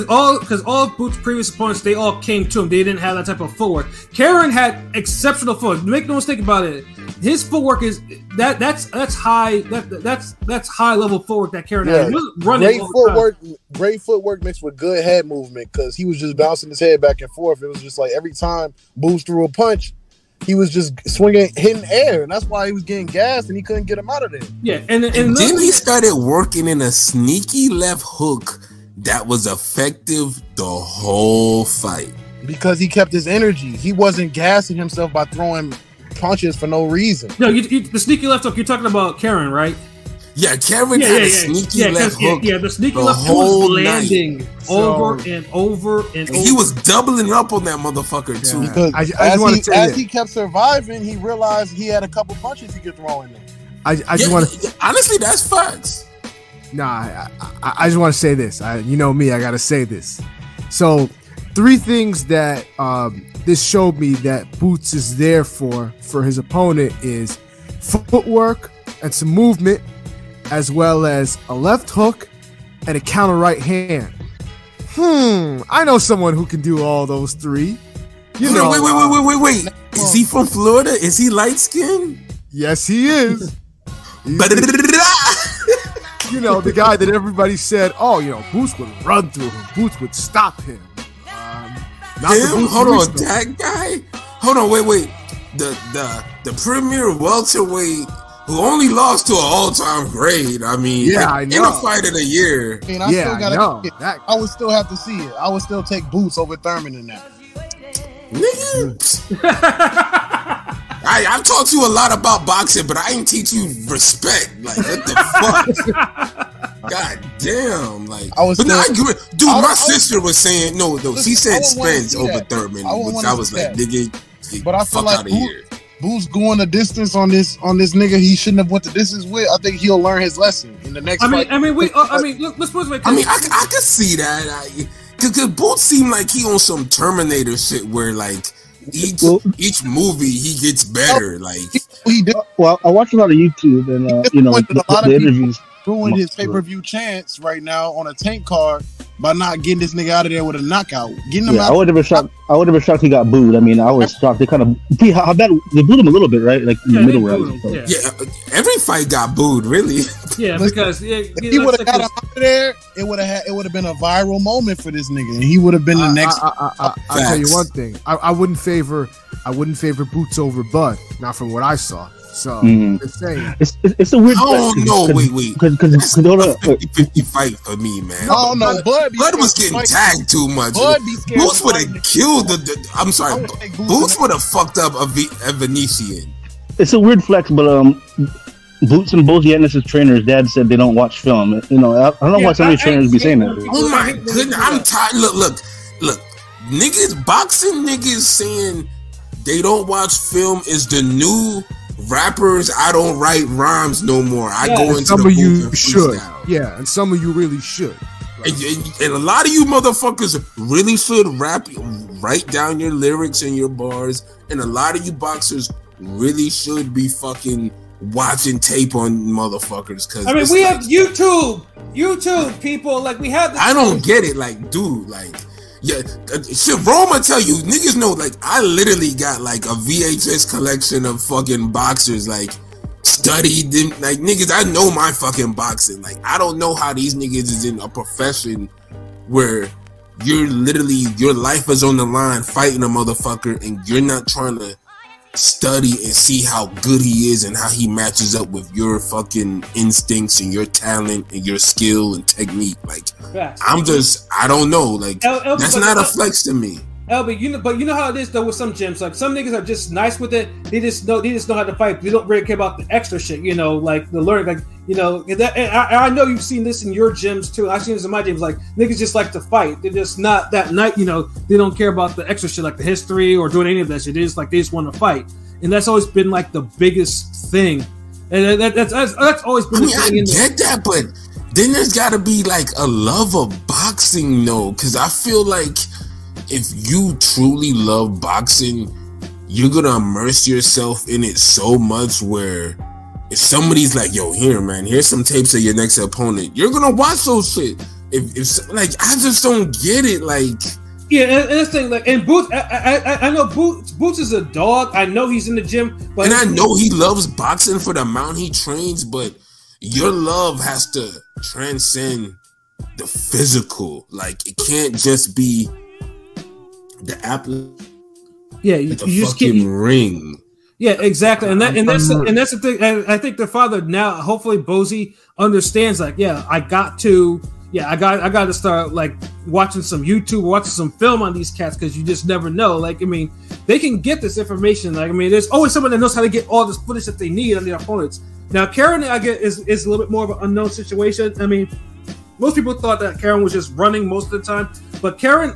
all of Boots' previous opponents, they all came to him. They didn't have that type of footwork. Karen had exceptional footwork. Make no mistake about it. His footwork is that's high. That's high level footwork that Karen had. He was running great footwork mixed with good head movement because he was just bouncing his head back and forth. It was just like every time Boots threw a punch, he was just swinging, hitting air, and that's why he was getting gassed and he couldn't get him out of there. Yeah, and then he started working in a sneaky left hook that was effective the whole fight because he kept his energy. He wasn't gassing himself by throwing punches for no reason. No, the sneaky left hook. You're talking about Karen, right? Yeah, Karen had a sneaky left hook. Yeah, the sneaky left hook was landing over and over and over. He was doubling up on that motherfucker too. Because as he kept surviving, he realized he had a couple punches he could throw in there. Honestly, that's facts. Nah, I just want to say this. You know me, I gotta say this. So, 3 things that this showed me that Boots is there for his opponent is footwork and some movement, as well as a left hook and a counter right hand. I know someone who can do all those 3. Wait. Is he from Florida? Is he light skinned? Yes, he is. The guy that everybody said, Boots would run through him. Boots would stop him. Hold on, that guy? Hold on, wait. The premier welterweight who only lost to an all-time great. I mean, I know. In a fight of the year. I mean, I would still have to see it. I would still take Boots over Thurman in that. I taught you a lot about boxing, but I ain't teach you respect. Like, what the fuck? God damn! Like, I agree. Dude, my sister was saying no. She said Spence over Thurman, which I was like, nigga, but I feel fuck like out of here. Boots going the distance on this nigga he shouldn't have went the distance with. I think he'll learn his lesson in the next fight. Let's put it like this. I could see that. Cause Boots seemed like he on some Terminator shit where like each movie he gets better. Like he did. Well, I watch a lot of YouTube and the interviews. Ruined his pay-per-view chance right now on a Tank card by not getting this nigga out of there with a knockout. Getting him out. I would have been shocked. I would have been shocked he got booed. I mean, I was shocked. They kind of how bad they booed him a little bit, right? Like in the middle round. Yeah, every fight got booed, really. Yeah, because if he would have got him out of there, it would have been a viral moment for this nigga, and he would have been the next. I'll tell you one thing. I wouldn't favor Boots over Bud. Not from what I saw. So it's saying it's a weird. Oh no! Wait, because it's a 50-50 fight for me, man. Oh no, Bud was getting tagged too much. Boots would have killed the. I'm sorry, Boots would have fucked up a Venetian. It's a weird flex, but Boots and both Yannis's trainers, Dad said they don't watch film. You know, I don't know why so many trainers be saying that. Oh my goodness, I'm tired. Look, niggas, boxing niggas saying they don't watch film is the new rappers. I don't write rhymes no more. I go into some the of you booth should, freestyle. and some of you really should. And a lot of you motherfuckers really should write down your lyrics and your bars. And a lot of you boxers really should be fucking watching tape on motherfuckers. Cause I mean, we have YouTube people. Like we have. I don't get it. Like, dude, like. Yeah, shit, Roma tell you, niggas know, like, I literally got, like, a VHS collection of fucking boxers, like, studied them, like, niggas, I know my fucking boxing, like, I don't know how these niggas is in a profession where you're literally, your life is on the line fighting a motherfucker and you're not trying to study and see how good he is and how he matches up with your fucking instincts and your talent and your skill and technique. Like, I don't know. Like, that's not a flex to me. LB, you know how it is though with some gyms. Like some niggas are just nice with it. They just know how to fight. They don't really care about the extra shit. You know, like the learning. Like I know you've seen this in your gyms too. I've seen this in my gyms. Like niggas just like to fight. They're just not that night. You know, they don't care about the extra shit like the history or doing any of that shit. They just want to fight, and that's always been like the biggest thing. And that's always been. I get that, but then there's got to be like a love of boxing, though, because I feel like. If you truly love boxing, you're gonna immerse yourself in it so much where if somebody's like, yo, here, man, here's some tapes of your next opponent, you're gonna watch those shit. If like, I just don't get it. Like, yeah, and this thing, like, and Boots, I know Boots is a dog. I know he's in the gym, but and I know he loves boxing for the amount he trains, but your love has to transcend the physical. Like, it can't just be the apple, you just fucking ring. Yeah, exactly, and that's the thing. I think the father now, hopefully, Bozy understands. Like, I got to start like watching some YouTube, watching some film on these cats because you just never know. Like, I mean, they can get this information. Like, I mean, there's always someone that knows how to get all this footage that they need on their opponents. Now, Karen, I get is a little bit more of an unknown situation. I mean. Most people thought that Karen was just running most of the time, but Karen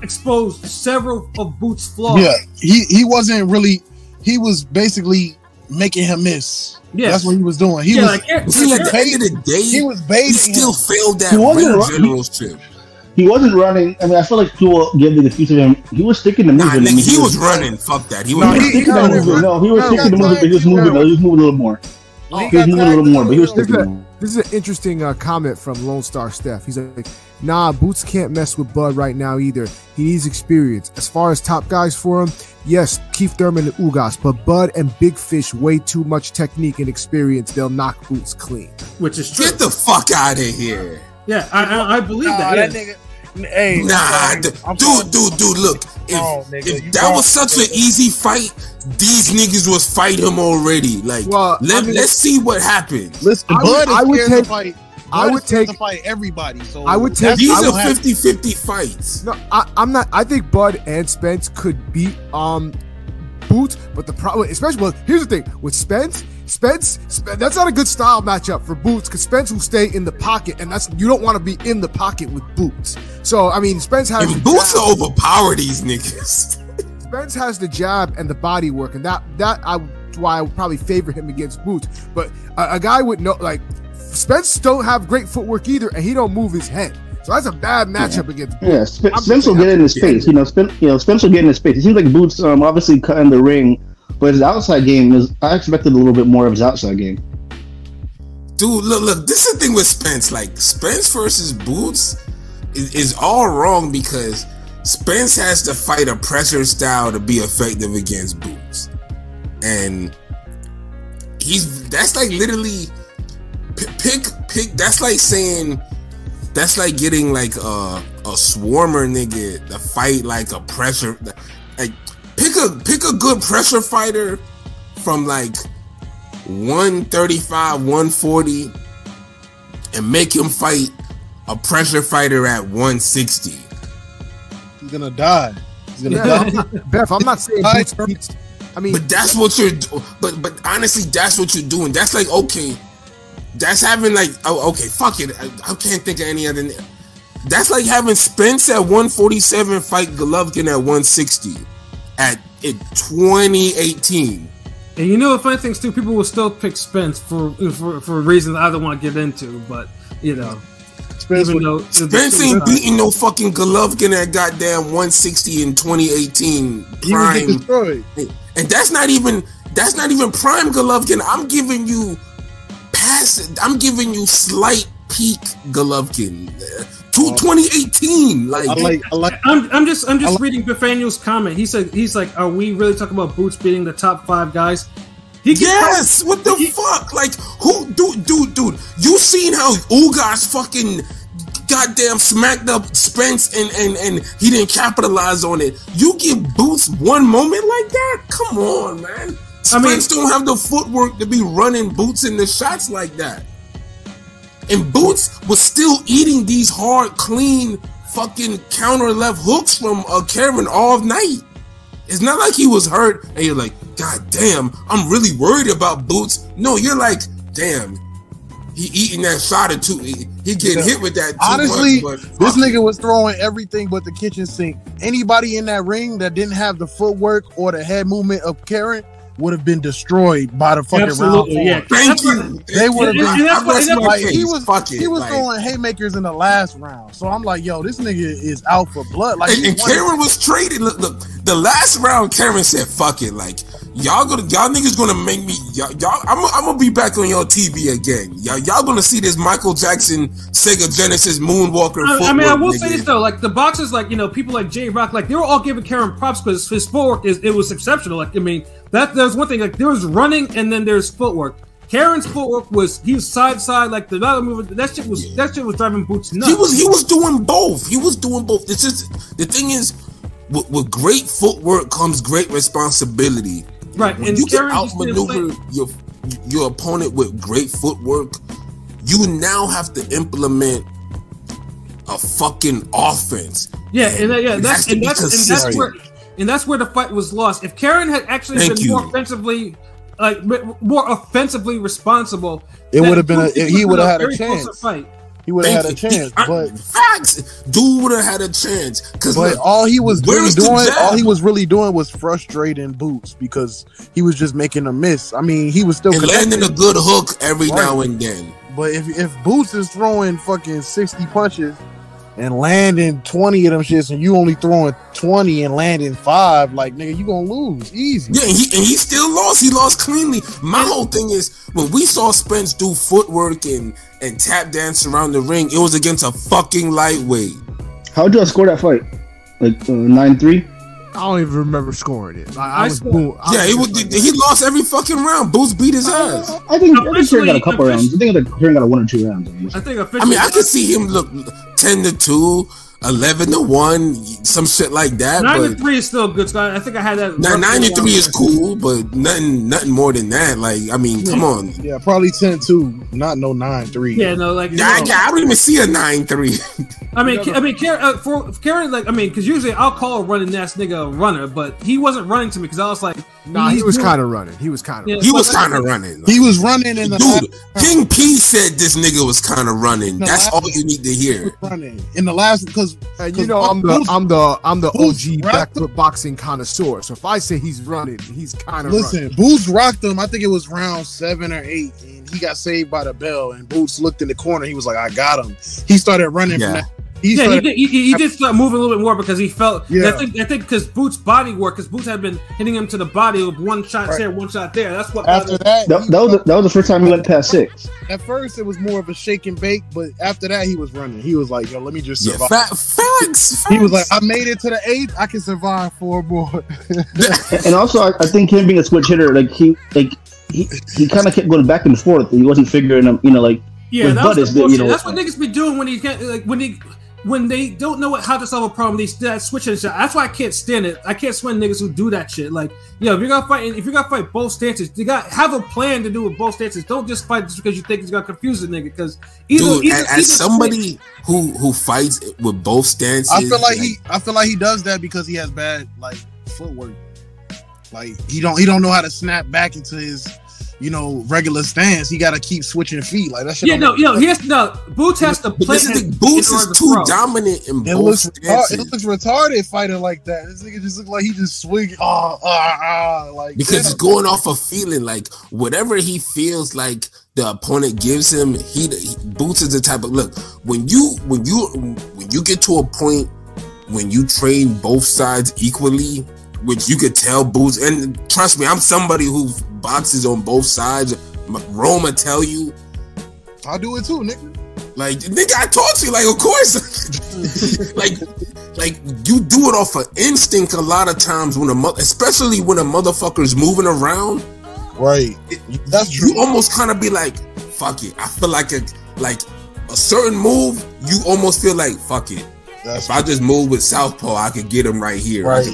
exposed several of Boots' flaws. Yeah, he wasn't really. He was basically making him miss. Yeah, that's what he was doing. He was. At the end of the day, he was baiting. He still failed that ring general's trip. He wasn't running. I mean, I feel like people gave the excuse of him. He was sticking to moving. He was running. Fuck that. He was sticking to moving. No, he was sticking to moving, but he was moving. He was moving a little more. He was moving a little more, but he was sticking. This is an interesting comment from Lone Star Steph. He's like, nah, Boots can't mess with Bud right now either. He needs experience. As far as top guys for him, yes, Keith Thurman and Ugas, but Bud and Big Fish way too much technique and experience. They'll knock Boots clean. Which is true. Get the fuck out of here. Yeah, I believe that. That nigga. Hey, dude, look. If that was such an easy fight, these niggas was fight him already. Like, let's see what happens. Listen, I would take everybody. So I would take these are 50-50 fights. No, I'm not. I think Bud and Spence could beat Boots, but the problem, especially, here's the thing with Spence, that's not a good style matchup for Boots because Spence will stay in the pocket, and you don't want to be in the pocket with Boots. So I mean, Spence has Boots to overpower these niggas. Spence has the jab and the body work, and why I would probably favor him against Boots. But a guy with Spence don't have great footwork either, and he don't move his head. So that's a bad matchup against Boots. Yeah, Spence will get in his face. Spence will get in his face. It seems like Boots obviously cut in the ring, but his outside game I expected a little bit more of his outside game. Dude, look. This is the thing with Spence. Like Spence versus Boots is all wrong because Spence has to fight a pressure style to be effective against Boots, and that's like literally pick. That's like saying that's like getting like a swarmer nigga to fight like a pressure. Like pick a good pressure fighter from like 135, 140, and make him fight a pressure fighter at 160. He's gonna die. Beth, I'm not saying Boots beats. I mean, but that's what you're. But honestly, that's what you're doing. That's like okay. That's having like okay, fuck it. I can't think of any other. That's like having Spence at 147 fight Golovkin at 160 at 2018. And you know the funny things too, people will still pick Spence for reasons I don't want to get into, but you know, Spence ain't beating no fucking Golovkin at goddamn 160 in 2018 prime, and that's not even prime Golovkin. I'm giving you slight peak Golovkin. 2018. I'm just reading Nathaniel's comment. He's like, are we really talking about Boots beating the top 5 guys? Yes. What the fuck? Like who, dude? You seen how Ugas fucking goddamn smacked up Spence and he didn't capitalize on it. You give Boots one moment like that? Come on, man. Spence don't have the footwork to be running Boots in the shots like that. And Boots was still eating these hard, clean, fucking counter left hooks from Karen all night. It's not like he was hurt and you're like, God damn, I'm really worried about Boots. No, you're like, damn, he eating that shot or two. He getting hit with that. Honestly, this nigga was throwing everything but the kitchen sink. Anybody in that ring that didn't have the footwork or the head movement of Karen would have been destroyed by the fucking round 4. Yeah. Thank you. They would have been. He was throwing haymakers in the last round. So I'm like, yo, this nigga is out for blood. Like, and Karen was traded. Look, the last round, Karen said, "Fuck it, like y'all niggas gonna make me. Y'all, I'm gonna be back on your TV again. Y'all gonna see this Michael Jackson Sega Genesis Moonwalker." I will say this though, like the boxers, like people like J Rock, like they were all giving Karen props because his footwork it was exceptional. Like there's one thing, like there was running and then there's footwork. Karen's footwork he was side to side, like the other movement. That shit was driving Boots nuts. He was doing both. It's just the thing is, with great footwork comes great responsibility. Right, when you can outmaneuver your opponent with great footwork, you now have to implement a fucking offense. Yeah, that's where the fight was lost. If Karen had actually been more offensively responsible, it would have been. He would have had a chance. He would have had a chance. But facts, dude would have had a chance. But all he was really doing was frustrating Boots because he was just making a miss. I mean, he was still landing a good hook every now and then. But if Boots is throwing fucking 60 punches and landing 20 of them shits, and you only throwing 20 and landing 5, like, nigga, you gonna lose easy. Yeah, and he still lost. He lost cleanly. My whole thing is, when we saw Spence do footwork and tap dance around the ring, it was against a fucking lightweight. How'd y'all score that fight? Like 9-3? I don't even remember scoring it. He lost every fucking round. Boots beat his ass. I think Karen got a couple rounds. I think Karen got 1 or 2 rounds. I think officially. I could see him look 10-2, 11-1, some shit like that. 9-3 is still good. So I think I had that. 9-3 is cool, but nothing more than that. Like, I mean, come on. Yeah, probably 10-2, not no 9-3. Yeah, no, like I don't even see a 9-3. I mean, for Karen, like, I mean, because usually I'll call a running ass nigga a runner, but he wasn't running to me because I was like, nah, he was kind of running. He was kind of running. He was running in the King P said this nigga was kind of running. That's all you need to hear. Running in the last because you know I'm the OG backfoot boxing connoisseur. So if I say he's running, he's kind of running. Boots rocked him. I think it was round 7 or 8, and he got saved by the bell. And Boots looked in the corner. He was like, "I got him." He started running from that He did start moving a little bit more because he felt. Yeah. I think because Boots' body work, because Boots had been hitting him to the body with one shot there, one shot there. That's what. After that was the first time he went past 6. At first, it was more of a shake and bake, but after that, he was running. He was like, "Yo, let me just survive." Facts. He was like, "I made it to the 8th. I can survive 4 more." And also, I think him being a switch hitter, like he kind of kept going back and forth. He wasn't figuring him, like. Yeah, that's what niggas be doing when he can't, like when they don't know how to solve a problem. They switching shit. That's why I can't stand it. I can't stand niggas who do that shit. Like, if you're gonna fight both stances, you got have a plan to do with both stances. Don't just fight just because you think it's gonna confuse the nigga. Because as somebody who fights with both stances, I feel like he does that because he has bad footwork. Like he don't know how to snap back into his regular stance. He got to keep switching feet like that shit. Boots has to play. Boots is too dominant in both stances. It looks retarded fighting like that. This nigga just look like he just swing like because he's going off a feeling, like whatever he feels like the opponent gives him. Boots is the type of look when you get to a point when you train both sides equally, which you could tell Boots, and trust me, I'm somebody who boxes on both sides. Roma tell you, I'll do it too, nigga. Like, nigga, I taught you. Like, of course. like you do it off of instinct a lot of times especially when a motherfucker's moving around. Right. That's true. You almost kind of be like, fuck it. I feel like a certain move, you almost feel like, fuck it. If I just move with southpaw, I could get him right here. Right.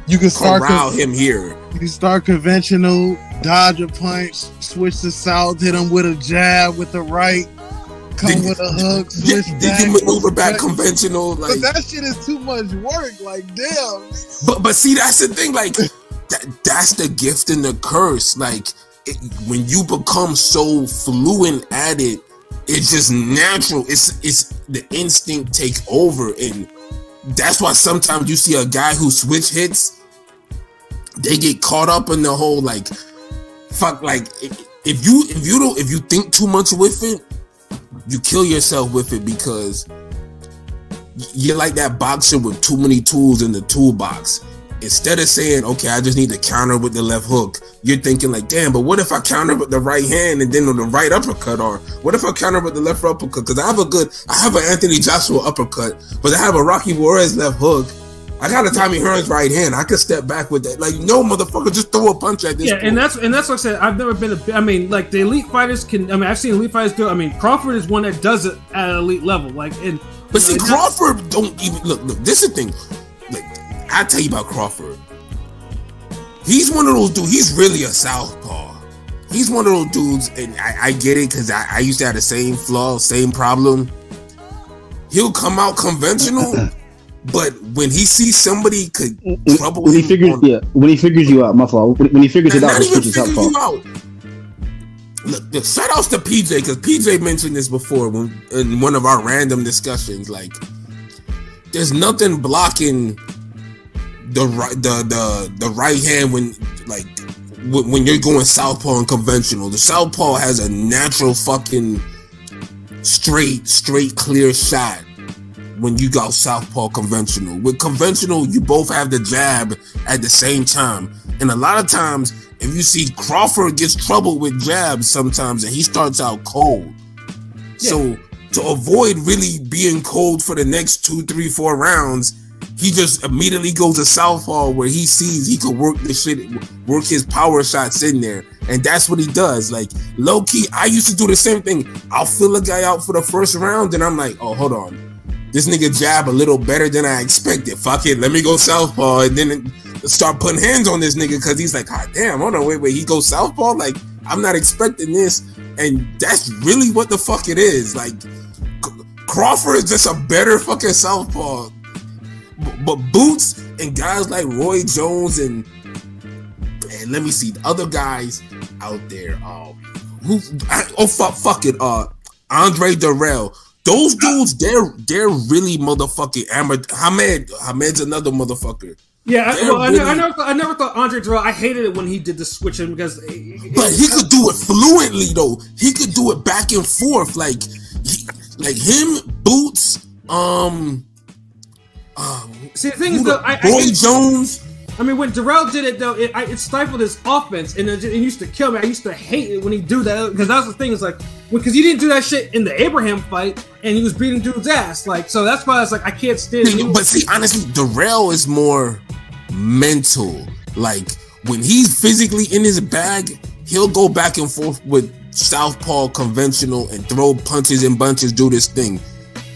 You can corral him here. You can start conventional, dodge a punch, switch to south, hit him with a jab with the right, come with a hook, switch back. You maneuver back conventional. But that shit is too much work. Like, damn. But see, that's the thing. Like, that's the gift and the curse. Like, when you become so fluent at it, it's just natural. It's the instinct take over, and that's why sometimes you see a guy who switch hits, they get caught up in the whole fuck. Like if you think too much with it, you kill yourself with it because you're like that boxer with too many tools in the toolbox. Instead of saying, okay, I just need to counter with the left hook, you're thinking like, damn, but what if I counter with the right hand and then on the right uppercut? Or what if I counter with the left uppercut? Because I have an Anthony Joshua uppercut, but I have a Rocky Juarez left hook. I got a Tommy Hearns right hand. I could step back with that. Like, no, motherfucker, just throw a punch at this point. and that's what I said. I've never been the elite fighters can. I've seen elite fighters do it. Crawford is one that does it at an elite level. But see, Crawford don't even look. This is the thing. Like, I tell you about Crawford. He's one of those dudes. He's really a southpaw. He's one of those dudes, and I get it because I used to have the same flaw, same problem. He'll come out conventional, but when he sees somebody could trouble when he figures you out, my fault. When he figures it out, he switches southpaw. Look, shout outs to PJ because PJ mentioned this before in one of our random discussions. Like, there's nothing blocking the right hand when you're going southpaw and conventional. The southpaw has a natural fucking straight clear shot when you go southpaw conventional. With conventional, you both have the jab at the same time, and a lot of times if you see Crawford gets trouble with jabs sometimes and he starts out cold. So to avoid really being cold for the next 2, 3, 4 rounds, he just immediately goes to southpaw where he sees he could work his power shots in there. And that's what he does. Like, low key, I used to do the same thing. I'll fill a guy out for the first round and I'm like, oh, hold on. This nigga jab a little better than I expected. Fuck it, let me go southpaw and then start putting hands on this nigga because he's like, God damn, hold on, wait, he goes southpaw? Like, I'm not expecting this. And that's really what the fuck it is. Like, Crawford is just a better fucking southpaw. But Boots and guys like Roy Jones and let me see the other guys out there. Andre Durrell. Those dudes, they're really motherfucking amateur. Hamed's another motherfucker. Yeah, I never thought Andre Durrell. I hated it when he did the switching because. But he could do it fluently though. He could do it back and forth like him, Boots. See, the thing is, though, Roy Jones. I mean, when Darrell did it, though, it stifled his offense, and it used to kill me. I used to hate it when he do that, because that's the thing. Is like, because he didn't do that shit in the Abraham fight, and he was beating dude's ass. Like, so that's why it's like I can't stand it. But see, honestly, Darrell is more mental. Like, when he's physically in his bag, he'll go back and forth with southpaw conventional and throw punches and bunches, do this thing.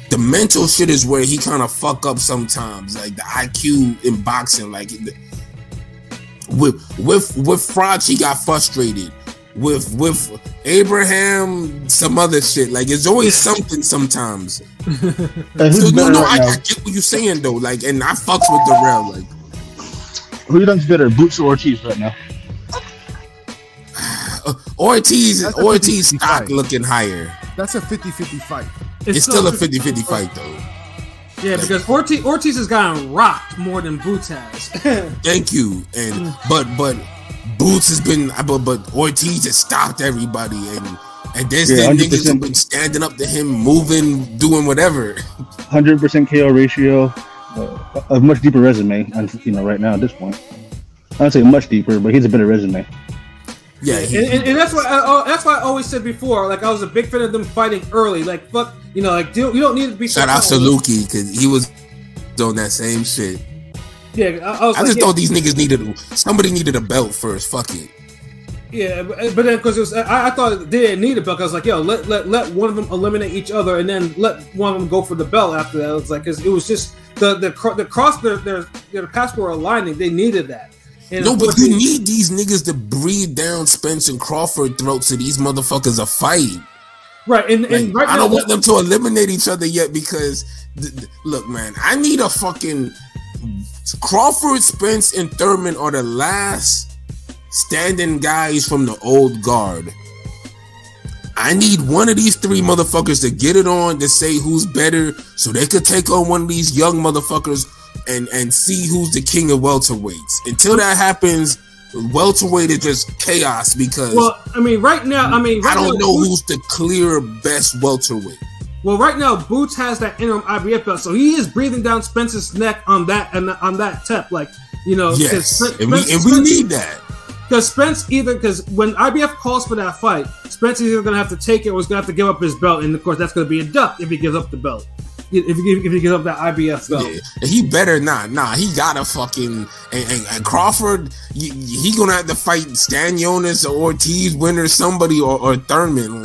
The mental shit is where he kind of fuck up sometimes, like the IQ in boxing. Like with Froch, he got frustrated. With Abraham, some other shit. Like it's always something sometimes. So no, I get what you're saying though. Like, and I fucks with Darrell. Like, who you think's better, Boots or Ortiz right now? Ortiz stock looking higher. That's a 50-50 fight. It's still a 50-50 fight though. Yeah, because Ortiz has gotten rocked more than Boots has. Thank you. And but Boots has been, but Ortiz has stopped everybody, and there's the niggas who've been standing up to him, moving, doing whatever. 100% KO ratio, a much deeper resume. Right now at this point, I don't say much deeper, but he's a better resume. Yeah, and that's why I always said before, like I was a big fan of them fighting early. Like fuck, you don't need to be. Shout out to Lukey because he was doing that same shit. Yeah, I just thought these niggas somebody needed a belt first. Fuck it. Yeah, but then because I thought they didn't need a belt. I was like, yo, let one of them eliminate each other, and then let one of them go for the belt after that. It was like, cause it was just the cross their paths were aligning. They needed that. And no, but you need these niggas to breathe down Spence and Crawford throats so these motherfuckers a fight. Right, and right I don't want them to eliminate each other yet because, look, man, I need a fucking Crawford, Spence, and Thurman are the last standing guys from the old guard. I need one of these three motherfuckers to get it on to say who's better so they could take on one of these young motherfuckers and see who's the king of welterweights. Until that happens, welterweight is just chaos because right now I don't know who's the clear best welterweight. Well, right now Boots has that interim IBF belt, so he is breathing down Spence's neck on that tip, like Yes, and we need that. Because because when IBF calls for that fight, Spence is either going to have to take it or he's going to have to give up his belt, and of course that's going to be a duck if he gives up the belt. If he gives up that IBF belt, he better not. Nah, he gotta fucking and Crawford. He gonna have to fight Stanionis or Ortiz, winner somebody or Thurman.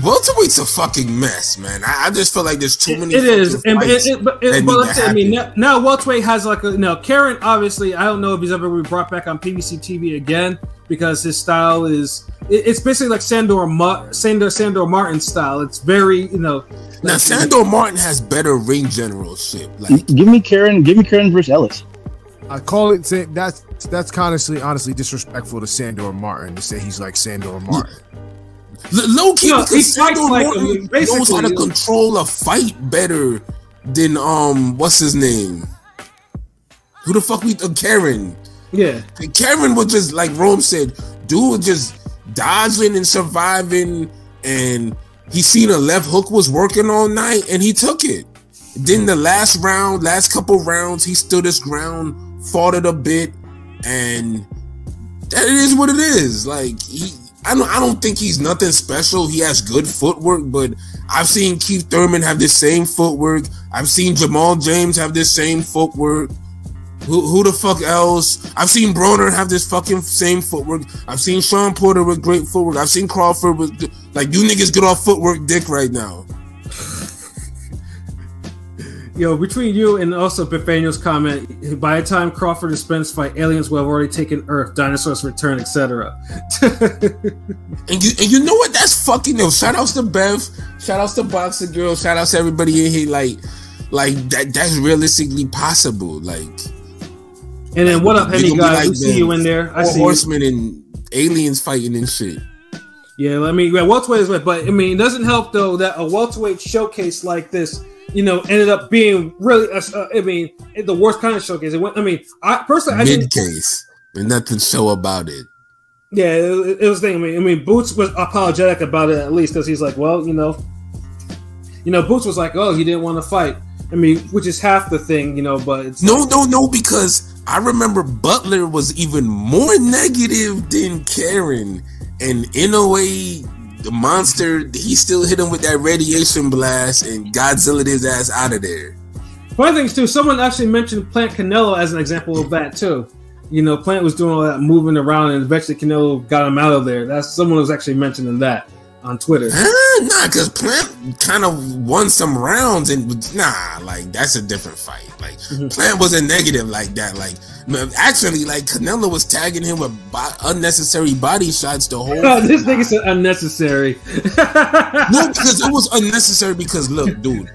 Welterweight's a fucking mess, man. I just feel like there's too many. It is, now welterweight has Karen. Obviously, I don't know if he's ever been brought back on PBC TV again because his style is. It's basically like Sandor Martin style. It's very Now Sandor Martin has better ring generalship. Give me Karen versus Ellis. I call it that's honestly disrespectful to Sandor Martin to say he's like Sandor Martin. Low key, because Sandor Martin knows how to control a fight better than what's his name? Who the fuck Karen? Yeah, Karen was just like Rome said. Dude was just dodging and surviving, and he seen a left hook was working all night, and he took it. Then the last couple rounds, he stood his ground, fought it a bit, and that is what it is. Like I don't think he's nothing special. He has good footwork, but I've seen Keith Thurman have this same footwork. I've seen Jamal James have this same footwork. Who the fuck else? I've seen Broner have this fucking same footwork. I've seen Sean Porter with great footwork. I've seen Crawford with you niggas get off footwork dick right now. Yo, between you and also Bifaniel's comment, by the time Crawford and Spence fight, aliens will have already taken Earth, dinosaurs return, etc. and you know what? That's fucking shout outs to Bev, shout outs to Boxer Girl, shout outs to everybody in here. Like that's realistically possible. And then what up, Henny guys? We see you in there. I see horsemen and aliens fighting and shit. Yeah, welterweight is right, but it doesn't help though that a welterweight showcase like this, ended up being really, the worst kind of showcase. I personally, mid case, and nothing show about it. Yeah, it was the thing. I mean, Boots was apologetic about it at least because he's like, well, Boots was like, oh, he didn't want to fight. I mean, which is half the thing, but it's no, because I remember Butler was even more negative than Karen, and in a way, the monster, he still hit him with that radiation blast and Godzilla his ass out of there. One of the things too, someone actually mentioned Plant Canelo as an example of that too. Plant was doing all that moving around, and eventually Canelo got him out of there. That's someone was actually mentioning that on Twitter. Nah, because Plant kind of won some rounds, and like that's a different fight. Like Plant wasn't negative like that. Like actually, like Canelo was tagging him with unnecessary body shots the whole. This nigga said unnecessary. No, because it was unnecessary. Because look, dude,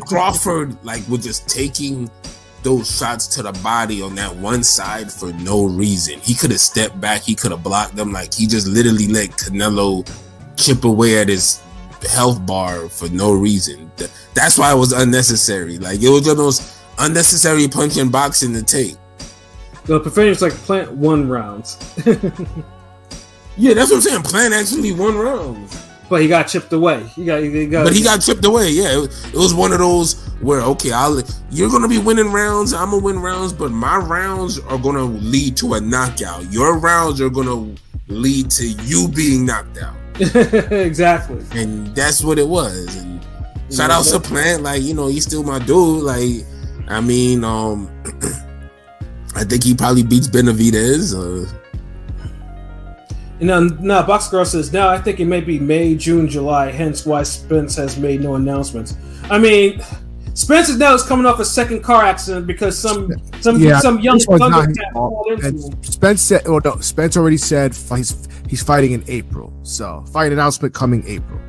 Crawford was just taking those shots to the body on that one side for no reason. He could have stepped back. He could have blocked them. Like he just literally let Canelo chip away at his health bar for no reason. That's why it was unnecessary. Like it was the most unnecessary punch in boxing to take. The Professionals like Plant won rounds. Yeah, that's what I'm saying. Plant actually won rounds. But he got chipped away. He got chipped away. Yeah, it was one of those where you're gonna be winning rounds. I'm gonna win rounds, but my rounds are gonna lead to a knockout. Your rounds are gonna lead to you being knocked out. Exactly. And that's what it was. And shout out to Plant. Like he's still my dude. Like I mean, I think he probably beats Benavidez. Now, Box Girl says, now I think it may be May, June, July, hence why Spence has made no announcements. I mean, Spence now is coming off a second car accident because some young Thundercat called into him. Spence said, Spence already said he's fighting in April. So, fight announcement coming April.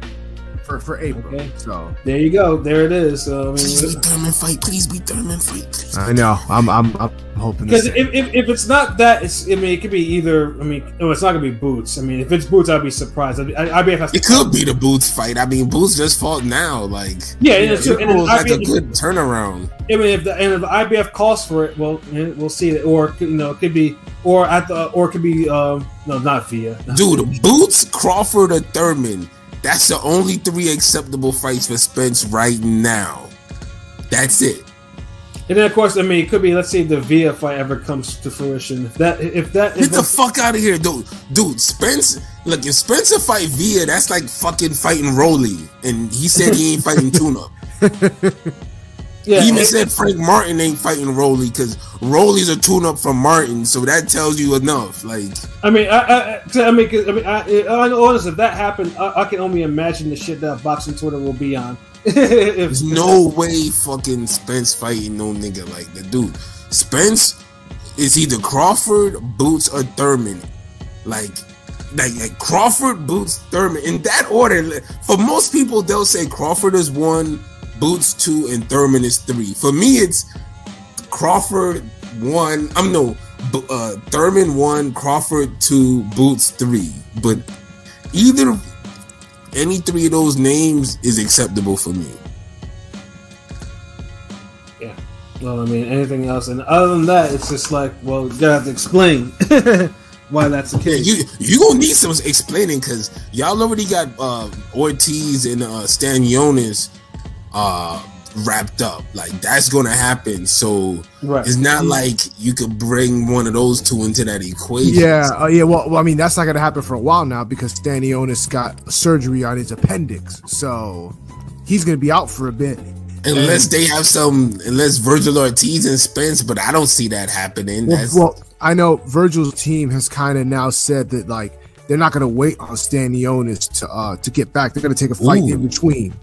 For April. Okay. So there you go. There it is. Please be Thurman fight. Please be Thurman fight. Please. I know. I'm hoping because if it's not that, it could be either. It's not gonna be Boots. If it's Boots, I'd be surprised. It could be the Boots fight. Boots just fought now. Like it's a good turnaround. If the IBF calls for it, well, we'll see it. Or it could be, not Via. Dude, Boots, Crawford, or Thurman. That's the only 3 acceptable fights for Spence right now. That's it. And then, of course, it could be. Let's say the Via fight ever comes to fruition. Get the fuck out of here, dude. Spence. Look, if Spencer fight Via, that's like fucking fighting Rolly, and he said he ain't fighting Tune-Up. Yeah, he even said Frank Martin ain't fighting Rolly because Rolly's a tune-up from Martin, so that tells you enough. Like, honestly, if that happened, I can only imagine the shit that boxing Twitter will be on. There's no way fucking Spence fighting no nigga like that, dude. Spence is either Crawford, Boots, or Thurman. Like Crawford, Boots, Thurman in that order. For most people, they'll say Crawford is 1. Boots 2 and Thurman is 3. For me, it's Crawford 1. Thurman 1, Crawford 2, Boots 3. But any 3 of those names is acceptable for me. Yeah. Well, anything else, and other than that, it's just like, well, you gotta have to explain why that's the case. Yeah, you gonna need some explaining because y'all already got Ortiz and Stanionis wrapped up. Like that's gonna happen, so it's not like you could bring one of those 2 into that equation. Well, that's not gonna happen for a while now because Stanionis got surgery on his appendix, so he's gonna be out for a bit unless Virgil Ortiz and Spence, but I don't see that happening. I know Virgil's team has kind of now said that like they're not gonna wait on Stanionis to get back. They're gonna take a fight in between.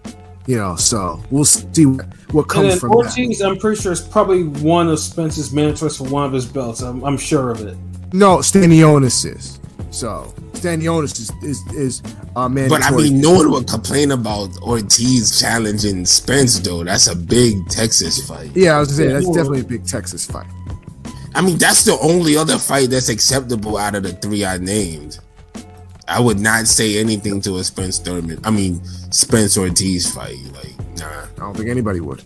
So we'll see what comes from Ortiz, that. I'm pretty sure it's probably one of Spence's mandatories for one of his belts. I'm sure of it. No, Stanionis is. So Stanionis is mandatory. But no one would complain about Ortiz challenging Spence though. That's a big Texas fight. Yeah, I was gonna say that's definitely a big Texas fight. That's the only other fight that's acceptable out of the 3 I named. I would not say anything to a Spence Ortiz fight. Like, nah. I don't think anybody would.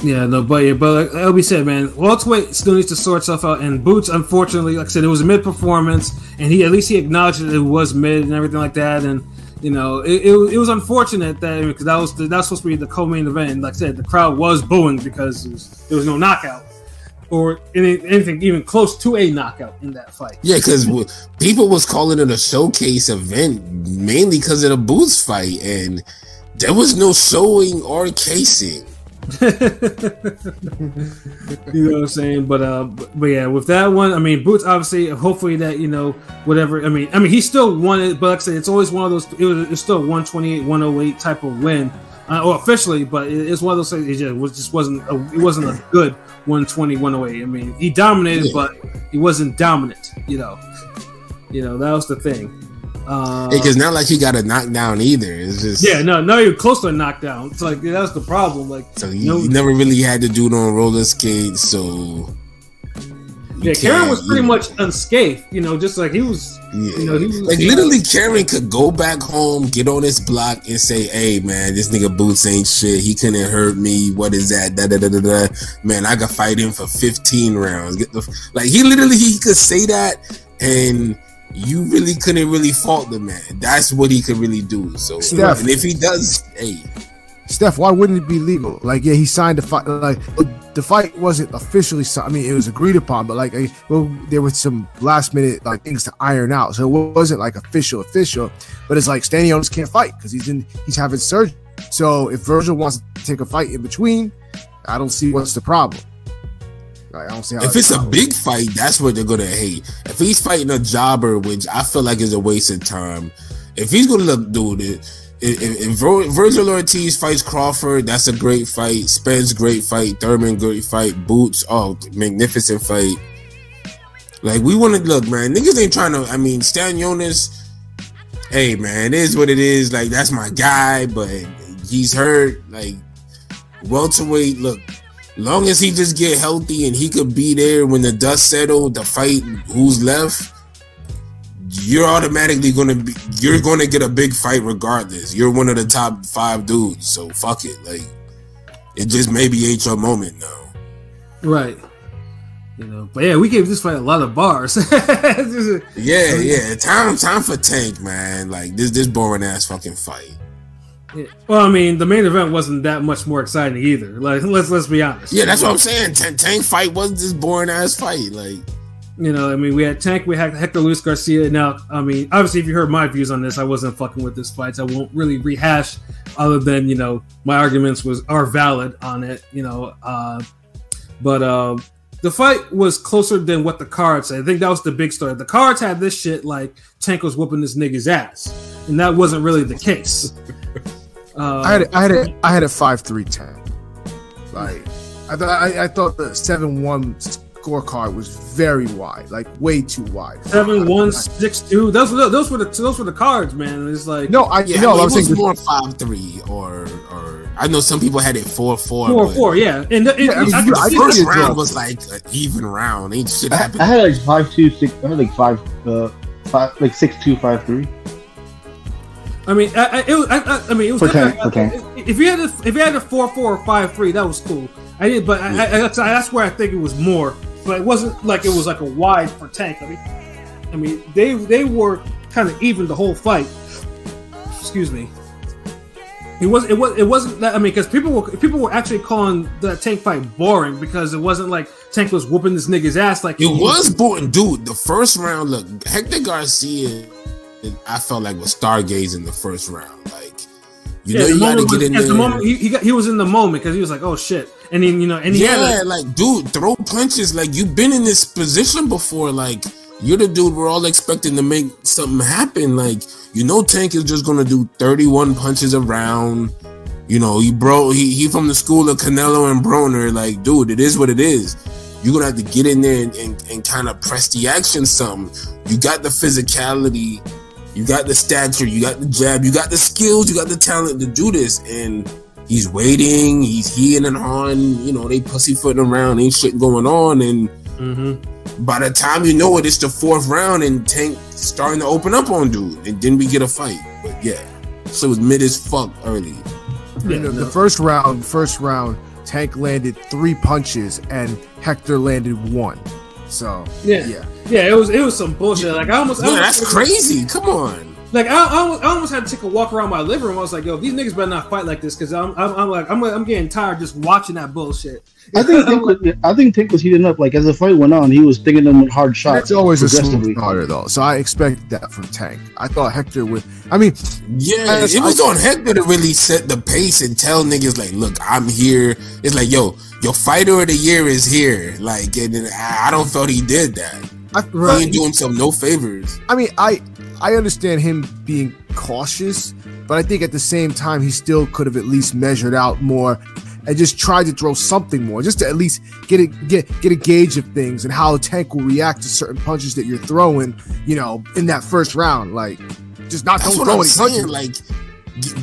Yeah, no, but like LB said, man, welterweight still needs to sort itself out. And Boots, unfortunately, like I said, it was a mid performance, and he acknowledged that it was mid and everything like that. And you know, it was unfortunate that because that was supposed to be the co-main event. And like I said, the crowd was booing because there was no knockout or anything even close to a knockout in that fight. Yeah, because people was calling it a showcase event mainly because of the Boots fight, and there was no showing or casing. You know what I'm saying? But yeah, with that one, I mean, Boots obviously, hopefully that, you know, whatever. I mean, he still won it, but like I said, it's always one of those. It's still 128, 108 type of win, or officially. But it's one of those things. It wasn't a good 120, 108. I mean, he dominated, but he wasn't dominant. You know, that was the thing. Because not like he got a knockdown either. It's just no, you're close to a knockdown. It's like that's the problem. Like, so he never really had to do it on roller skates. So Karen was pretty much unscathed. You know, just like he was. Yeah. You know, he was like literally, Karen could go back home, get on his block, and say, "Hey, man, this nigga Boots ain't shit. He couldn't hurt me. What is that? Da da da da da. Man, I could fight him for 15 rounds. He could say that and." You really couldn't really fault the man. That's what he could really do. So, Steph, and if he does, Steph, why wouldn't it be legal? Like, yeah, he signed the fight. Like, the fight wasn't officially signed. I mean, it was agreed upon, but like, there were some last minute like things to iron out. So it wasn't like official. But it's like Stanionis can't fight because he's having surgery. So if Virgil wants to take a fight in between, I don't see what's the problem. Like, I don't see how if it's a big fight, that's what they're gonna hate. If he's fighting a jobber, which I feel like is a waste of time, if he's gonna look, dude, if Virgil Ortiz fights Crawford, that's a great fight. Spence, great fight. Thurman, great fight. Boots, magnificent fight. Like, we want to look, man. Niggas ain't trying to. I mean, Stanionis, hey, man, it is what it is. Like, that's my guy, but he's hurt. Like, welterweight, look. Long as he just get healthy and he could be there when the dust settled, the fight, who's left, you're automatically you're gonna get a big fight regardless. You're one of the top 5 dudes, so fuck it. Like, it just maybe ain't your moment now. Right. You know, but yeah, we gave this fight a lot of bars. yeah. Time for Tank, man. Like, this boring ass fucking fight. Yeah. Well, I mean, the main event wasn't that much more exciting either. Like, let's be honest. Yeah, that's what I'm saying. Tank fight wasn't this boring ass fight. Like, you know, I mean, we had Tank, we had Hector Luis Garcia. Now, I mean, obviously, if you heard my views on this, I wasn't fucking with this fight. So I won't really rehash, other than, you know, my arguments are valid on it. You know, but the fight was closer than what the cards said. I think that was the big story. The cards had this shit like Tank was whooping this nigga's ass, and that wasn't really the case. I had it 5-3-10. Like, I thought the 7-1 scorecard was very wide, like way too wide. 7-1, 6-2. Those were the cards, man. It's like I was saying more 5-3 or I know some people had it 4-4. 4-4, yeah. And the first round was like an even round. Ain't shit happened. I had like 5-2, 6. I had like 6-2, 5-3. I mean, it was for Tank. If you had a 4-4 or 5-3, that was cool. That's where I think it was more, but it wasn't like it was like a wide for Tank. I mean, they were kind of even the whole fight. Excuse me. It wasn't that. I mean, because people were actually calling the Tank fight boring because it wasn't like Tank was whooping this nigga's ass like it was boring, dude. The first round, look, Hector Garcia, I felt like was stargazing the first round. Like, you got to get in there. The moment he was in the moment because he was like, "Oh shit!" And then he had like, dude, throw punches. Like, you've been in this position before. Like, you're the dude we're all expecting to make something happen. Like, Tank is just gonna do 31 punches a round. He from the school of Canelo and Broner. Like, dude, it is what it is. You're gonna have to get in there and kind of press the action some. You got the physicality. You got the stature, you got the jab, you got the skills, you got the talent to do this. And he's waiting, he's heeing and hawing, they pussyfooting around, ain't shit going on. And by the time you know it, it's the 4th round and Tank starting to open up on dude. And then we get a fight. But yeah, so it was mid as fuck early. The first round, Tank landed 3 punches and Hector landed 1. So yeah, it was some bullshit. Like that's crazy. Come on. Like I almost had to take a walk around my living room. I was like, "Yo, these niggas better not fight like this," because I'm getting tired just watching that bullshit. I think Tank was heating up. Like as the fight went on, he was thinking them with hard shots. It's always a smooth starter though, so I expected that from Tank. I thought Hector would. I mean, yeah, it was on Hector to really set the pace and tell niggas like, "Look, I'm here." It's like, yo, your fighter of the year is here. Like, and I don't feel he did that. He ain't doing himself no favors. I mean, I understand him being cautious, but I think at the same time he still could have at least measured out more and just tried to throw something more, just to at least get a gauge of things and how Tank will react to certain punches that you're throwing, you know, in that first round. Like, just not don't throw any punches. Like,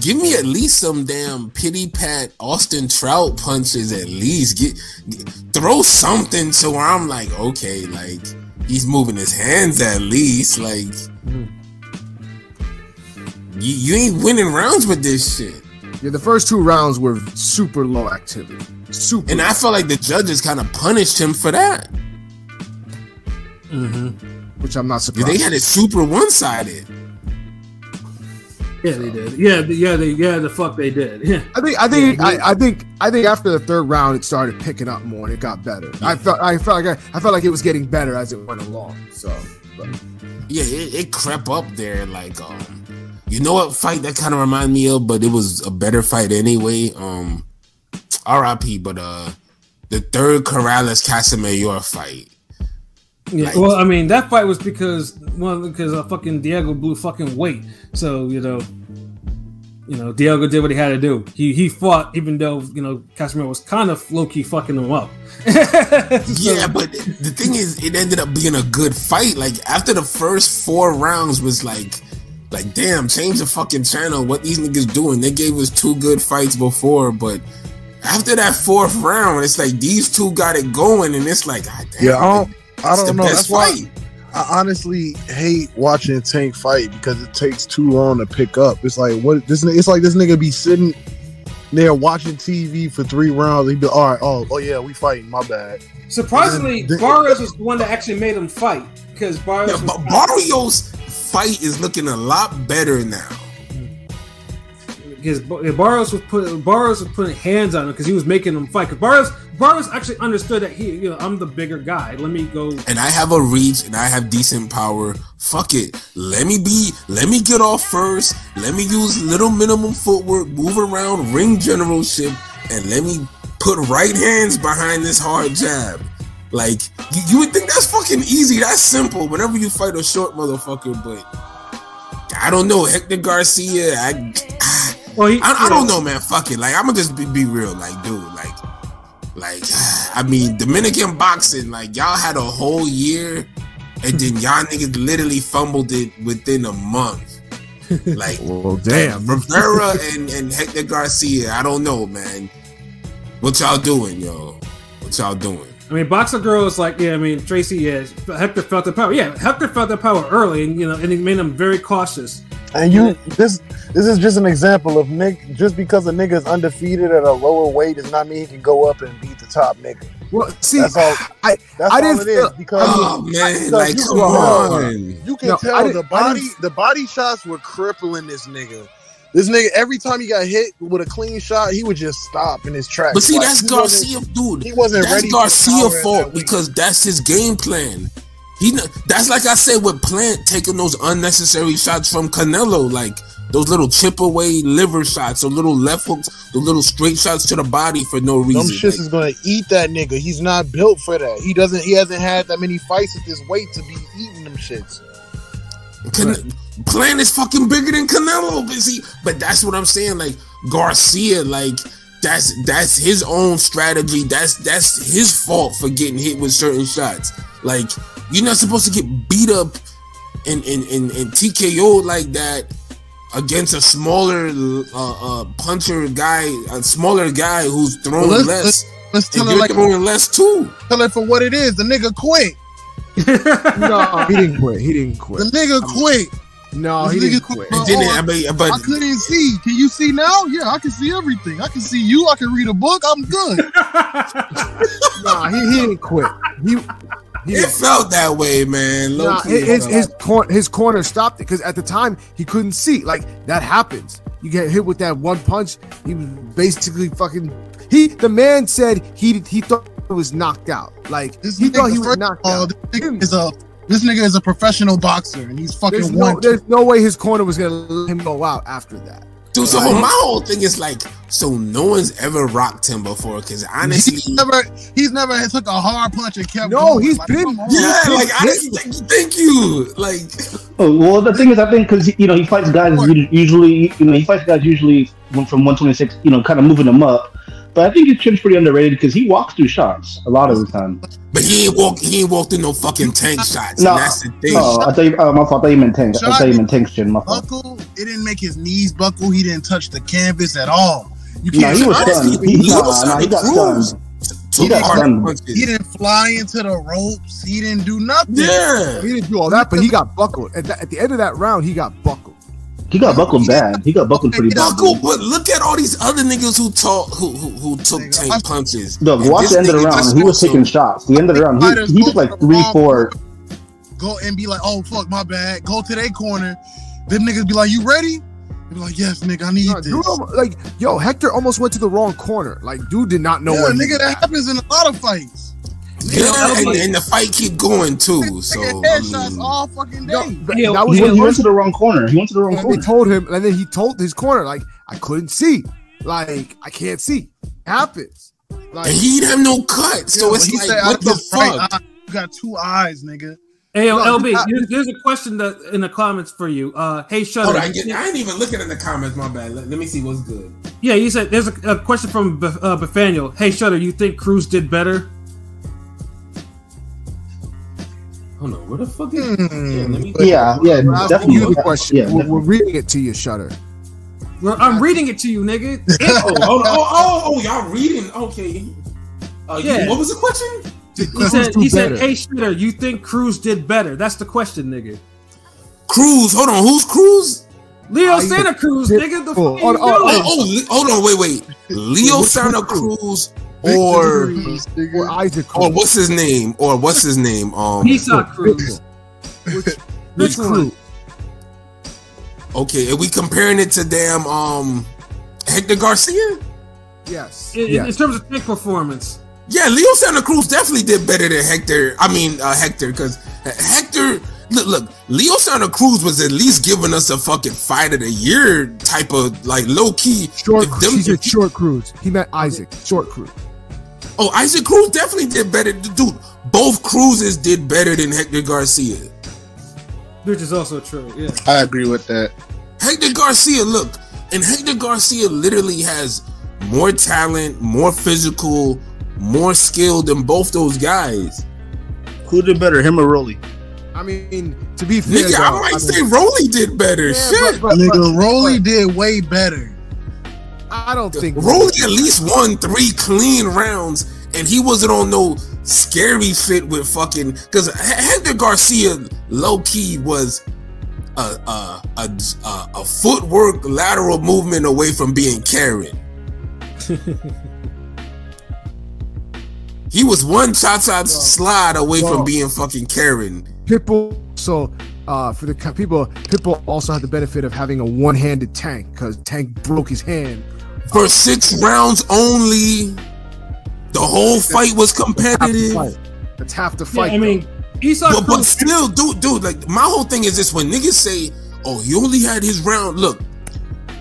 give me at least some damn pity pat Austin Trout punches at least. Throw something so where I'm like, okay, like he's moving his hands at least. Like, you ain't winning rounds with this shit. Yeah, the first 2 rounds were super low activity. And I felt like the judges kind of punished him for that. Which I'm not surprised. They had it super one-sided. Yeah, they did. The fuck they did. Yeah. I think after the 3rd round it started picking up more and it got better. Yeah. I felt like it was getting better as it went along. So, yeah, it crept up there. Like, you know what fight that kind of reminded me of, but it was a better fight anyway. R.I.P. But the 3rd Corrales Casamayor fight. Yeah, like, well, I mean, that fight was because fucking Diego blew fucking weight. So, you know, Diego did what he had to do. He fought even though, you know, Casimiro was kind of low-key fucking him up. Yeah, but the thing is, it ended up being a good fight. Like, after the first 4 rounds was like, damn, change the fucking channel. What these niggas doing? They gave us 2 good fights before, but after that 4th round, it's like these 2 got it going, and it's like, God damn. Yeah, I don't know. That's why I honestly hate watching Tank fight because it takes too long to pick up. It's like it's like this nigga be sitting there watching TV for 3 rounds. He'd be all right. Oh yeah, we fighting. My bad. Surprisingly, Barrios was the one that actually made him fight because Barrios' fight is looking a lot better now. Because Barrios was putting hands on him because he was making him fight. Because Barrios actually understood that I'm the bigger guy. Let me go. And I have a reach and I have decent power. Fuck it. Let me get off first. Let me use little minimum footwork, move around, ring generalship, and let me put right hands behind this hard jab. Like, you would think that's fucking easy. That's simple whenever you fight a short motherfucker, but I don't know. Hector Garcia, I don't know, man. Fuck it. Like, I'm gonna just be real. Like, dude, like, I mean, Dominican boxing, like, y'all had a whole year, and then y'all niggas literally fumbled it within a month. Like, well, damn. Rivera and Hector Garcia, I don't know, man. What y'all doing, yo? What y'all doing? I mean, Boxer Girl is like, yeah, I mean, Tracy, yeah, Hector felt the power. Yeah, Hector felt the power early, and, and it made him very cautious. And this is just an example of just because a nigga is undefeated at a lower weight does not mean he can go up and beat the top nigga. Well, see, that's all. I didn't feel because come on. You can tell the body shots were crippling this nigga. This nigga, every time he got hit with a clean shot, he would just stop in his tracks. But see, that's Garcia, dude. He wasn't ready. That's Garcia's fault because that's his game plan. That's like I said with Plant taking those unnecessary shots from Canelo, like those little chip away liver shots, those little left hooks, those little straight shots to the body for no reason. Them shits is gonna eat that nigga. He's not built for that. He hasn't had that many fights at this weight to be eating them shits. Plant is fucking bigger than Canelo, but that's what I'm saying. Like Garcia, like that's his own strategy. That's his fault for getting hit with certain shots. Like, you're not supposed to get beat up and TKO like that against a smaller puncher guy, a smaller guy who's throwing less. Let's tell him throwing less too. Tell it for what it is. The nigga quit. No, he didn't quit. The nigga quit. No, he didn't quit. And then, but I couldn't see. Can you see now? Yeah, I can see everything. I can see you. I can read a book. I'm good. Nah, he didn't quit. It felt that way, man. Nah, his corner stopped it because at the time he couldn't see. Like that happens. You get hit with that one punch. He was basically fucking. The man said he thought he was knocked out. Like he thought he was knocked out. This nigga is a professional boxer, and he's fucking there's no way his corner was gonna let him go out after that. Dude, so my whole thing is like, so no one's ever rocked him before, because honestly, he's never took a hard punch and kept. No, going. He's like, been. Like honestly, thank you. Like, well, the thing is, I think because he fights guys usually, he fights guys usually from 126, kind of moving them up. But I think his chin's pretty underrated because he walks through shots a lot of the time. But he ain't walk through no fucking tank shots. No, and that's the thing. No, I thought you meant tank. I thought you meant tank's chin. My fault. Buckle, it didn't make his knees buckle. He didn't touch the canvas at all. You can't. He was stunned. He got stunned. He got stunned. He didn't fly into the ropes. He didn't do nothing. Yeah, he didn't do all that, but he got buckled. At the end of that round, he got buckled. He got buckled bad. He got buckled pretty bad. But look at all these other niggas who took tank punches. Look, watch the end of the round. He was taking shots. The end of the round, he took like 3-4. Go and be like, oh fuck, my bad. Go to their corner. Them niggas be like, you ready? They be like, yes, nigga, I need this. Dude, Hector almost went to the wrong corner. Like, dude did not know where. Nigga, that happens in a lot of fights. Yeah, and the fight keep going too. So headshots all fucking day. He went to the wrong corner. They told him, and then he told his corner, like, I couldn't see. Like, I can't see. It happens. Like, and he didn't have no cut. So it's like, what the fuck? Right, you got two eyes, nigga. Hey, LB, there's a question that in the comments for you. Hey, Shutter. I ain't even looking in the comments. My bad. Let me see what's good. Yeah, you said there's a question from Bethaniel. Hey, Shutter, you think Cruz did better? Hold on, where the fuck is Yeah, definitely. You the question. Yeah, we're reading it to you, Shutter. I'm reading it to you, nigga. Y'all reading? Okay. Yeah. What was the question? He said, hey, Shutter, you think Cruz did better? That's the question, nigga. Cruz, hold on, who's Cruz? Leo Santa Cruz, nigga. The fuck hold on, wait. Leo Santa Cruz. Or Isaac Cruz. Or what's his name? Isak Cruz. Which Cruz? Okay, are we comparing it to damn Hector Garcia? Yes. In terms of tank performance. Yeah, Leo Santa Cruz definitely did better than Hector. Hector, because Hector. Look, Leo Santa Cruz was at least giving us a fucking fight of the year type of like low key. He said short Cruz. He meant Isaac. Short Cruz. Oh, Isaac Cruz definitely did better. Dude, both Cruzes did better than Hector Garcia. Which is also true, yeah. I agree with that. Hector Garcia, Hector Garcia literally has more talent, more physical, more skill than both those guys. Who did better, him or Rolly? I mean, to be fair, nigga, I might say Rolly did better. Yeah, shit, nigga, Rolly did way better. I don't think Rolly at least won 3 clean rounds, and he wasn't on no scary fit with fucking. Because Hector Garcia, low key, was a footwork lateral movement away from being carried. He was one shot slide away from being fucking carried. Pitbull, so for the people, Pitbull also had the benefit of having a one-handed Tank because Tank broke his hand. For 6 rounds only, the whole fight was competitive. That's half the fight. Yeah, I mean, but still, dude, like my whole thing is this: when niggas say, "Oh, he only had his round," look,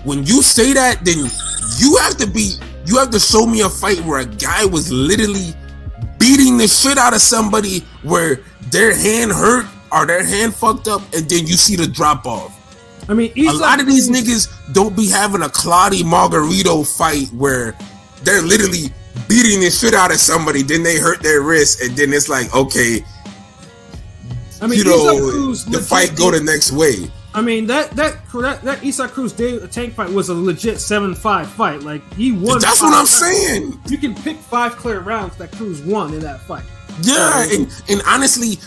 when you say that, then you have to show me a fight where a guy was literally beating the shit out of somebody where their hand hurt or their hand fucked up, and then you see the drop off. I mean, a lot of these niggas don't be having a Claudio Margarito fight where they're literally beating the shit out of somebody, then they hurt their wrist, and then it's like, okay, I mean, the fight go the next way. I mean, that Isak Cruz Tank fight was a legit 7-5 fight. Like, he won. That's what I'm saying. You can pick 5 clear rounds that Cruz won in that fight. Yeah, and honestly,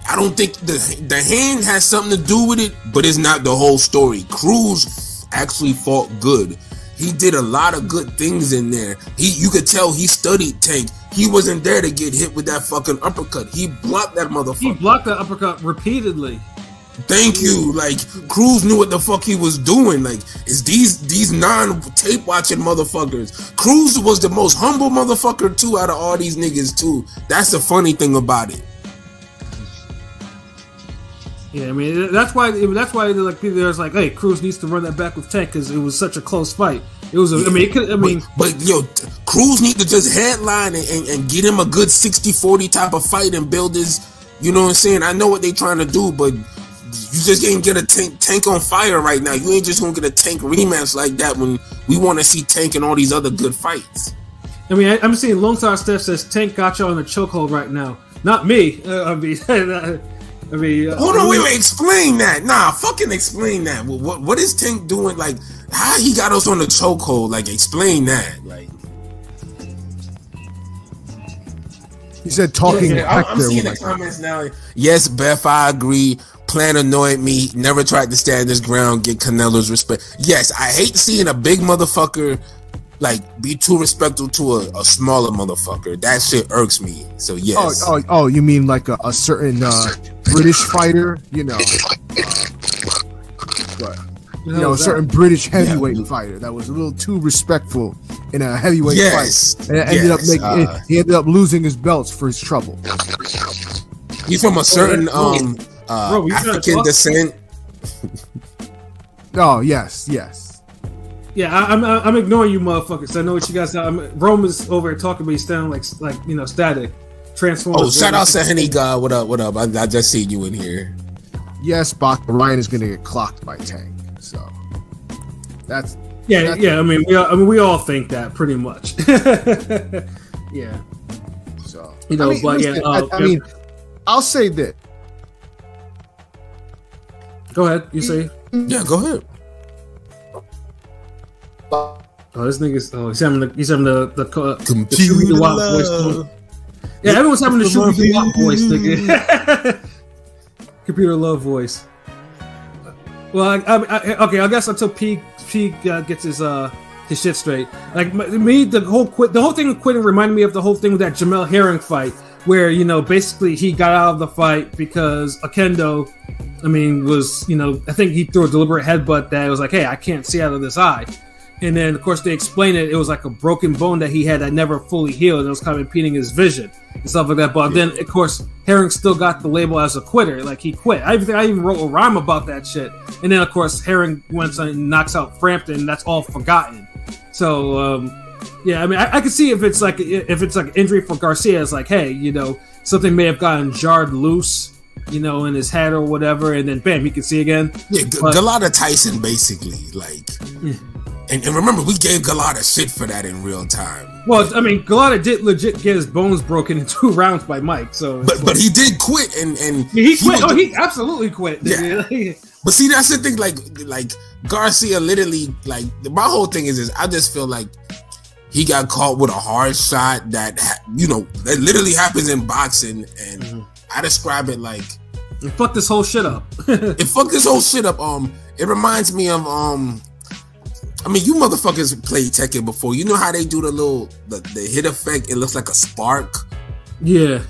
I don't think the hand has something to do with it, but it's not the whole story. Cruz actually fought good. He did a lot of good things in there. You could tell he studied Tank. He wasn't there to get hit with that fucking uppercut. He blocked that motherfucker. He blocked that uppercut repeatedly. Thank you. Like, Cruz knew what the fuck he was doing. Like, it's these non-tape watching motherfuckers. Cruz was the most humble motherfucker too out of all these niggas too. That's the funny thing about it. Yeah, I mean that's why like people there's like, hey, Cruz needs to run that back with Tank because it was such a close fight. It was. But yo, Cruz need to just headline and get him a good 60-40 type of fight and build his. You know what I'm saying? I know what they trying to do, but you just ain't get a tank on fire right now. You ain't just gonna get a Tank rematch like that when we want to see Tank in all these other good fights. I mean, I'm seeing Lone Star Steph says Tank got you on a chokehold right now. Not me. Hold on, wait, explain that. Nah, fucking explain that. What is Tank doing? Like, how he got us on the chokehold? Like, explain that. Like, he said talking. Yeah, I'm seeing the comments now. Yes, Beth, I agree. Plan annoyed me. Never tried to stand his ground, get Canelo's respect. Yes, I hate seeing a big motherfucker like be too respectful to a smaller motherfucker. That shit irks me. So yes. Oh, you mean like a certain British fighter? You know, a certain British heavyweight fighter that was a little too respectful in a heavyweight fight, and he ended up losing his belts for his trouble. He's from a certain African descent. Oh yes. Yeah, I'm ignoring you, motherfuckers. I know what you guys. Rome is over here talking, but he's sounding like static. Transformers. Oh, shout out to Henny God. What up? I just seen you in here. Yes, Bach. Ryan is gonna get clocked by Tank. So that's yeah. I mean, we all think that pretty much. Yeah. So I mean, I'll say this. Go ahead. You say. Yeah, go ahead. Oh, this nigga's. Oh, he's having the computer voice. Yeah, everyone's having the Shooby Wop voice, nigga. Computer love voice. Well, okay. I guess until P gets his shit straight. Like me, the whole thing with quitting reminded me of the whole thing with that Jamel Herring fight, where basically he got out of the fight because Akendo, was I think he threw a deliberate headbutt that was like, hey, I can't see out of this eye. And then, of course, they explained it was like a broken bone that he had that never fully healed. It was kind of impeding his vision and stuff like that. But then, of course, Herring still got the label as a quitter. Like, he quit. I even wrote a rhyme about that shit. And then, of course, Herring went and knocks out Frampton. And that's all forgotten. So, yeah, I mean, I can see if it's like injury for Garcia. It's like, hey, something may have gotten jarred loose, in his head or whatever. And then, bam, he can see again. Yeah, Galata Tyson, basically. Like... Yeah. And remember, we gave Galata shit for that in real time. Well, I mean, Galata did legit get his bones broken in 2 rounds by Mike. So, but he did quit, and he quit. He absolutely quit. Yeah. But see, that's the thing. Like Garcia, literally, like my whole thing is I just feel like he got caught with a hard shot that that literally happens in boxing, and I describe it like it fucked this whole shit up. It fucked this whole shit up. It reminds me of I mean, you motherfuckers played Tekken before. You know how they do the hit effect? It looks like a spark. Yeah.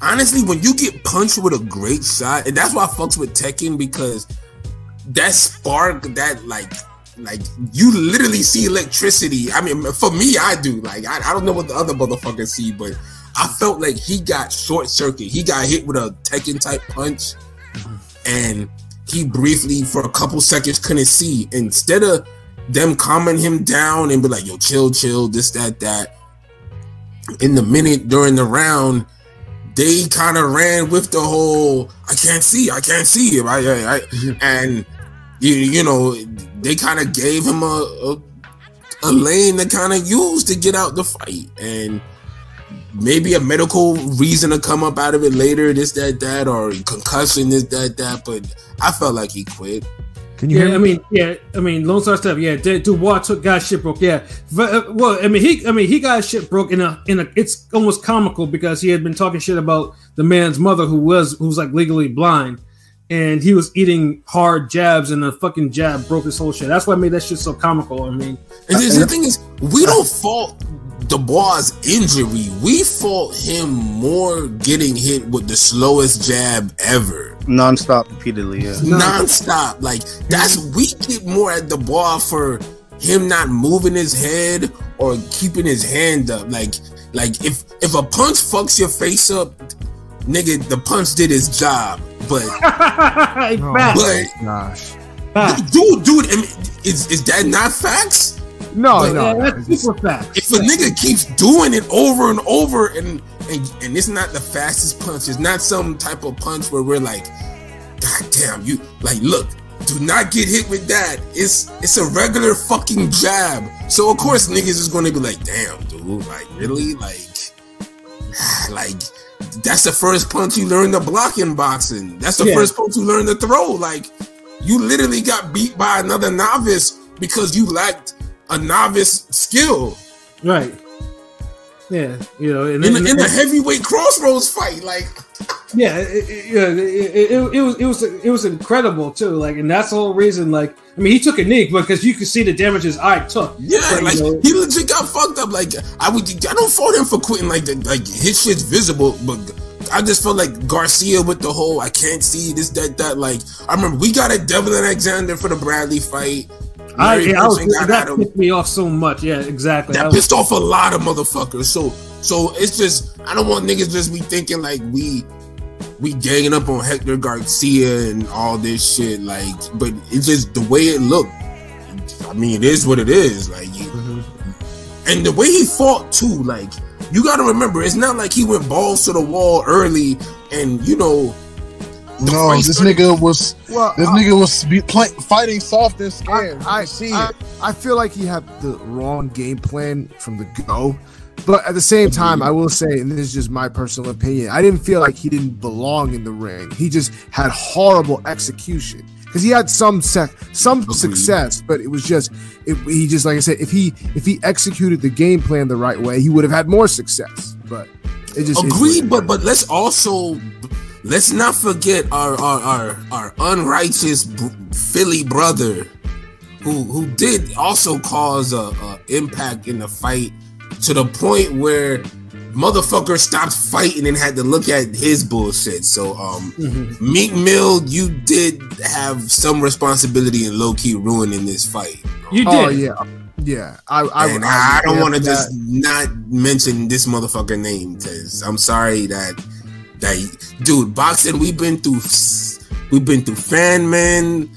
Honestly, when you get punched with a great shot, and that's why I fucks with Tekken, because that spark, that like you literally see electricity. I mean, for me, I do. Like, I don't know what the other motherfuckers see, but I felt like he got short circuit. He got hit with a Tekken type punch, and he briefly, for a couple seconds, couldn't see. Instead of them calming him down and be like, yo, chill, this, that. In the minute during the round, they kind of ran with the whole, I can't see him. And, they kind of gave him a lane to kind of use to get out the fight. And maybe a medical reason to come up out of it later, this, that, or concussion, this, that, but I felt like he quit. Can you hear me? I mean, Lone Star Step. Yeah, Dubois got shit broke. Yeah, well, he got shit broke in a. It's almost comical because he had been talking shit about the man's mother who's like legally blind, and he was eating hard jabs, and the fucking jab broke his whole shit. That's why I made that shit so comical. I mean, and the thing is, we don't fault Dubois' injury. We fault him more getting hit with the slowest jab ever. Non-stop, repeatedly, yeah. Non-stop. Like, we get more at Dubois for him not moving his head or keeping his hand up. Like if a punch fucks your face up, nigga, the punch did his job. But gosh. Dude, I mean, is that not facts? No, that's super facts. If a nigga keeps doing it over and over, and it's not the fastest punch, it's not some type of punch where we're like, God damn, you like, look, do not get hit with that. It's a regular fucking jab. So of course niggas is gonna be like, damn, dude, like really, like that's the first punch you learn to block in boxing. That's the first punch you learn to throw. Like, you literally got beat by another novice because you lacked a novice skill, right? Yeah, you know, in a heavyweight crossroads fight, like, it was incredible too. Like, and that's the whole reason. Like, I mean, he took a knee because you could see the damage his eye took. Yeah, but, like, he legit got fucked up. Like, I don't fault him for quitting. Like his shit's visible, but I just felt like Garcia with the whole I can't see this, that. Like, I remember we got a Devin Alexander for the Bradley fight. That pissed me off so much. Yeah, exactly. That pissed off a lot of motherfuckers. So it's just, I don't want niggas just be thinking like we ganging up on Hector Garcia and all this shit. Like, but it's just the way it looked. I mean, it is what it is. Like, and the way he fought too. Like, you got to remember, it's not like he went balls to the wall early and No, this nigga was fighting soft and scared. I feel like he had the wrong game plan from the go. But at the same time, I will say, and this is just my personal opinion, I didn't feel like he didn't belong in the ring. He just had horrible execution. Because he had some success, but it was just he just, like I said, if he executed the game plan the right way, he would have had more success. But it just agreed. But let's not forget our unrighteous Philly brother, who did also cause a impact in the fight to the point where motherfucker stopped fighting and had to look at his bullshit. So Meek Mill, you did have some responsibility in low key ruining this fight. You did. Oh yeah. I don't want to just not mention this motherfucker name because I'm sorry that dude, boxing, we've been through fan men,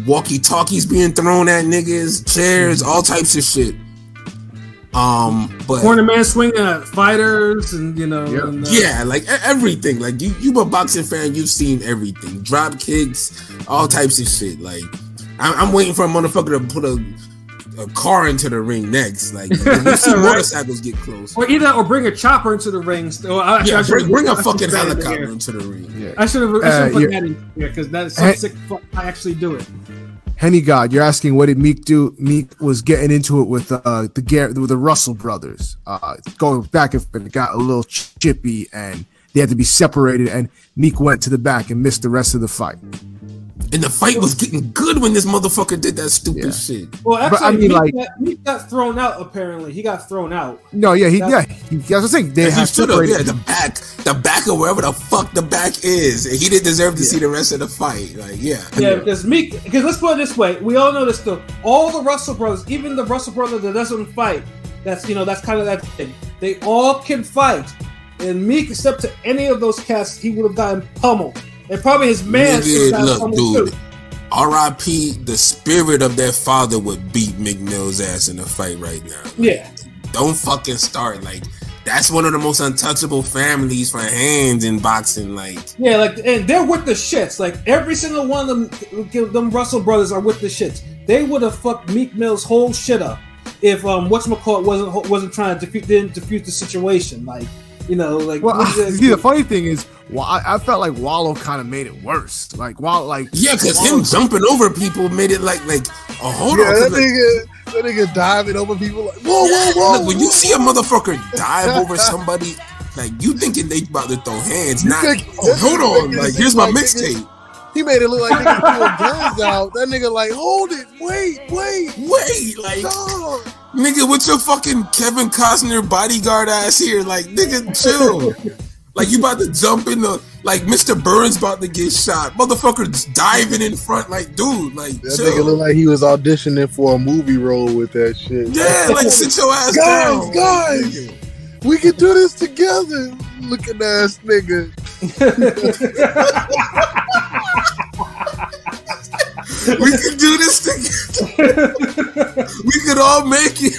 walkie talkies being thrown at niggas, chairs, all types of shit. But corner man swinging at fighters, and like everything. Like you a boxing fan, you've seen everything, drop kicks, all types of shit. Like I'm waiting for a motherfucker to put a car into the ring next. Like, you see motorcycles get close, or bring a chopper into the ring. Bring a fucking helicopter into the ring. Yeah. I should have put that in here because that's so sick. I actually do it. Henny God, you're asking what did Meek do? Meek was getting into it with the Russell brothers, going back and forth. It got a little chippy, and they had to be separated. And Meek went to the back and missed the rest of the fight. And the fight was getting good when this motherfucker did that stupid shit. Well, actually, Meek got thrown out. Apparently, he got thrown out. No, he that's the thing. They have separated the back of wherever the fuck the back is, and he didn't deserve to see the rest of the fight. Like, because let's put it this way: we all know this stuff. All the Russell brothers, even the Russell brother that doesn't fight, that's kind of that thing. They all can fight, and Meek, except to any of those cats, he would have gotten pummeled. And probably his man. Look, dude. R.I.P. The spirit of their father would beat Meek Mill's ass in a fight right now. Yeah. Don't fucking start. Like, that's one of the most untouchable families for hands in boxing. Like, yeah, like, and they're with the shits. Like, every single one of them Russell brothers are with the shits. They would have fucked Meek Mill's whole shit up if whatchamacallit wasn't trying to defuse the situation. Like, You know, like see, the funny thing is, I felt like Wallow kind of made it worse. Like because him jumping over people made it like hold on. That nigga diving over people like whoa. Look, when you see a motherfucker dive over somebody, like you thinking they about to throw hands, hold on, like here's my mixtape. He made it look like nigga pulling guns out. That nigga like, hold it, wait, like, nigga, with your fucking Kevin Costner bodyguard ass here, like, nigga, chill. Like you about to jump in the, like Mr. Burns about to get shot, motherfucker just diving in front, like, dude, like, that chill. nigga look like he was auditioning for a movie role with that shit. Yeah, like sit your ass down, guys. We can do this together, looking ass nigga. We can do this together. We could all make it.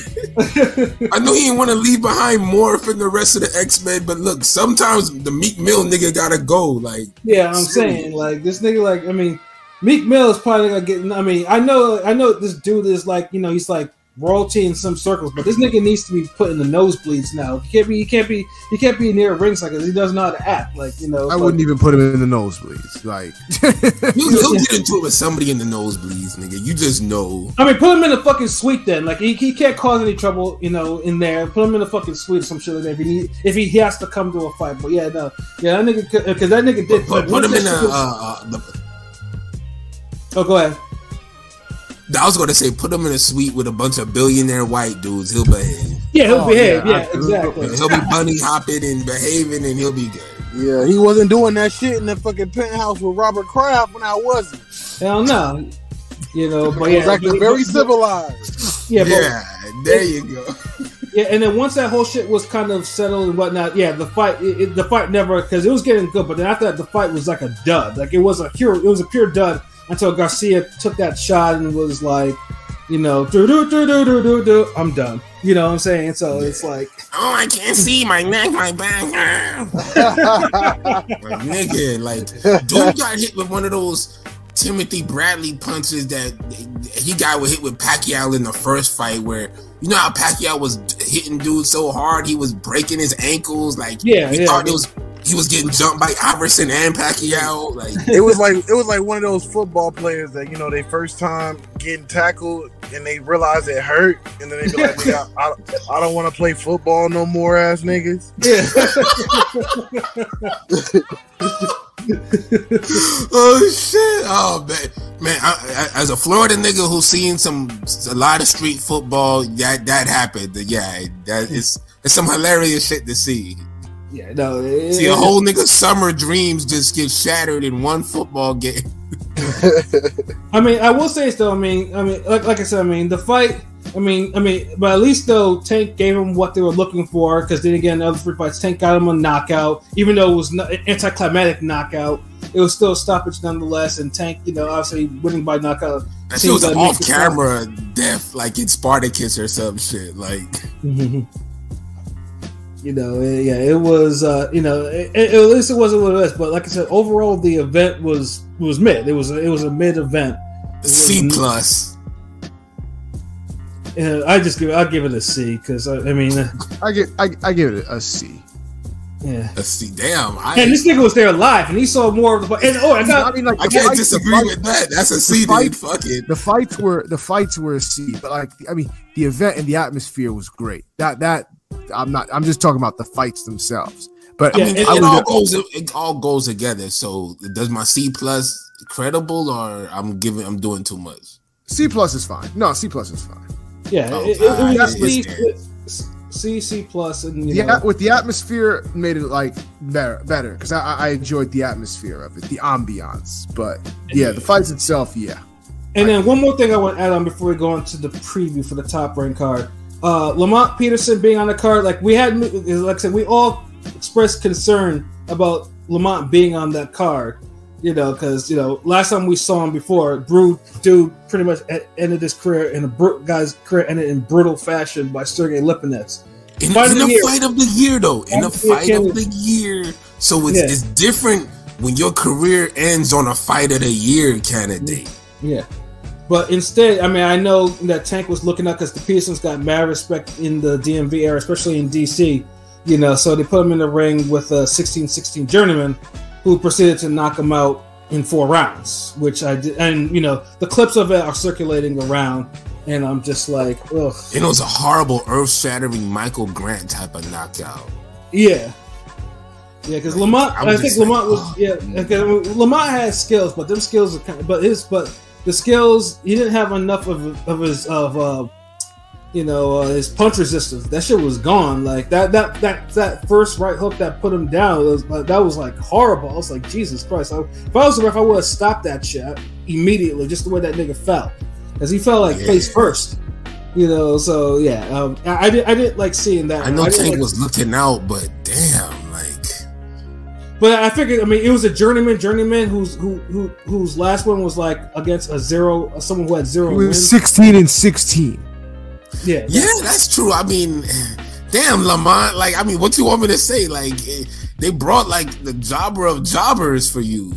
I know he didn't want to leave behind Morph and the rest of the X-Men, but look, sometimes the Meek Mill nigga gotta go. Like, yeah, I'm saying, like, this nigga, like, I mean, Meek Mill is probably gonna get. I mean, I know this dude is like, you know, he's like royalty in some circles, but this nigga needs to be put in the nosebleeds now. He can't be near ringside because he doesn't know how to act. Like, you know, I wouldn't even put him in the nosebleeds. Like, he'll get into it with somebody in the nosebleeds, nigga. You just know. I mean, put him in the fucking suite then. Like, he can't cause any trouble, you know, in there. Put him in the fucking suite or some shit like that if he has to come to a fight. But yeah, no, yeah, that nigga, because that nigga did put him in Oh, go ahead. I was going to say, put him in a suite with a bunch of billionaire white dudes. He'll behave. Yeah, he'll behave. Yeah, exactly. He'll be bunny hopping and behaving, and he'll be good. Yeah, he wasn't doing that shit in the fucking penthouse with Robert Kraft when I wasn't. Hell no. You know, but yeah, acting very civilized. Yeah, there you go. Yeah, and then once that whole shit was kind of settled and whatnot, yeah, the fight never, because it was getting good, but then after that, the fight was like a dud. Like, it was a pure dud. Until Garcia took that shot and was like, you know, I'm done. You know what I'm saying? So it's like, oh, I can't see my neck, my back. Like, nigga, like, dude got hit with one of those Timothy Bradley punches that he got hit with Pacquiao in the first fight, where you know how Pacquiao was hitting dudes so hard he was breaking his ankles. Like, thought he was getting jumped by Iverson and Pacquiao. Like, it was like one of those football players that, you know, they first time getting tackled and they realize it hurt, and then they be like, I don't want to play football no more, ass niggas. Yeah. Oh shit! Oh man! I, as a Florida nigga who's seen a lot of street football, that happened. Yeah, it's some hilarious shit to see. Yeah, no. See a whole nigga's summer dreams just get shattered in one football game. I mean, I will say though. I mean, like I said, I mean, the fight. I mean, but at least though, Tank gave him what they were looking for. Because then again, the other three fights, Tank got him a knockout, even though it was an anticlimactic knockout. It was still a stoppage nonetheless, and Tank, you know, obviously winning by knockout. That shit was an off-camera death, like in Spartacus or some shit, like. You know, yeah, it was. You know, at least it wasn't what it was. But like I said, overall, the event was mid. It was a mid event. C plus. I'll give it a C because I mean, I give it a C. Yeah, a C. Damn. And this nigga was there live, and he saw more of the. And I can't disagree with that. That's a C. Dude, fuck it. The fights were a C, but like, I mean, the event and the atmosphere was great. That. I'm just talking about the fights themselves. But yeah, it all goes together. So does my C plus credible, or I'm doing too much? C plus is fine. No, C plus is fine. Yeah, it was C plus, and with the atmosphere made it like better because I enjoyed the atmosphere of it, the ambiance. But yeah, the fights itself, yeah. And then one more thing I want to add on before we go into the preview for the top ranked card. Lamont Peterson being on the card, like I said, we all expressed concern about Lamont being on that card, you know, because, you know, last time we saw him before, dude pretty much ended his career in guy's career ended in brutal fashion by Sergey Lipinets. In the fight of the year, though, in the fight of the year, so it's different when your career ends on a fight of the year candidate. Yeah. But instead, I mean, I know that Tank was looking up because the Petersons got mad respect in the DMV era, especially in DC. You know, so they put him in the ring with a 16-16 journeyman, who proceeded to knock him out in 4 rounds, which I did. And, you know, the clips of it are circulating around, and I'm just like, ugh. It was a horrible, earth-shattering Michael Grant type of knockout. Yeah. Yeah, because Lamont, I think Lamont was, Lamont had skills, but them skills are kind of, but the skills, he didn't have enough of his punch resistance. That shit was gone. Like that first right hook that put him down that was like horrible. I was like, Jesus Christ! If I was the ref, I would have stopped that shit immediately, just the way that nigga fell, because he fell like face first. You know, so yeah, I didn't like seeing that. I know Tank was looking out, but damn, like. But I figured, I mean, it was a journeyman whose last one was like against someone who had 0 He was wins. 16-16. Yeah, that's true. I mean, damn, Lamont. Like, I mean, what you want me to say? Like, they brought like the jobber of jobbers for you.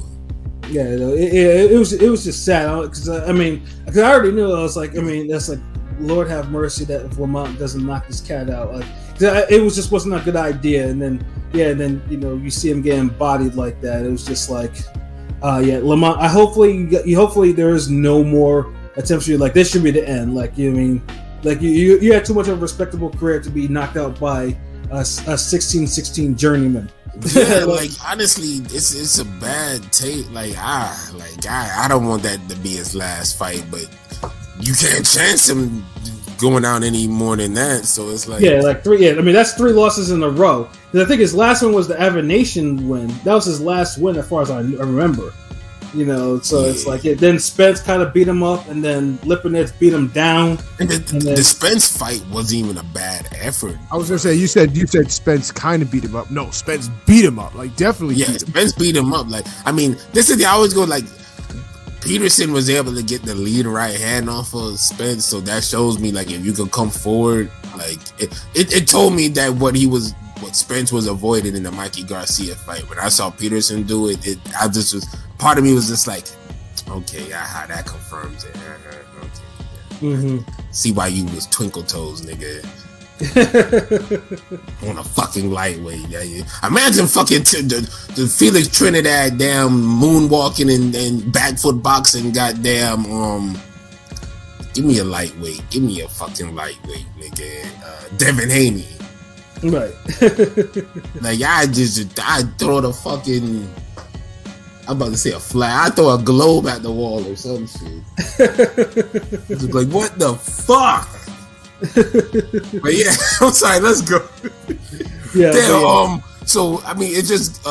Yeah, it was just sad because I already knew. I was like, I mean, that's like, Lord have mercy that if Lamont doesn't knock this cat out. Like, it wasn't a good idea. And then you know, you see him getting bodied like that. It was just like, Lamont. Hopefully there is no more attempts. Like, this should be the end. Like, you know what I mean. Like you had too much of a respectable career to be knocked out by a 16-16 journeyman. Yeah, like honestly, it's a bad take. Like I don't want that to be his last fight, but you can't chance him going out any more than that. So it's like 3. Yeah, I mean that's 3 losses in a row. And I think his last one was the Avenation win. That was his last win, as far as I remember. You know, so it's like then Spence kind of beat him up, and then Lipinets beat him down. And the Spence fight wasn't even a bad effort. I was gonna say you said Spence kind of beat him up. No, Spence beat him up. Like definitely. Yeah, Spence beat him up. Like I mean, this is I always go like Peterson was able to get the lead right hand off of Spence, so that shows me like if you can come forward, like it told me that what Spence was avoiding in the Mikey Garcia fight. When I saw Peterson do it, I just was. Part of me was just like, okay, how that confirms it. Okay, See why you was twinkle toes, nigga. On a fucking lightweight. Imagine fucking the Felix Trinidad damn moonwalking and back foot boxing. Goddamn, give me a lightweight. Give me a fucking lightweight, nigga. Devin Haney. Right. Like I throw the fucking. I'm about to say a flag. I throw a globe at the wall or some shit. It's like, what the fuck? But yeah, I'm sorry. Let's go. Yeah. Damn, so I mean, it's just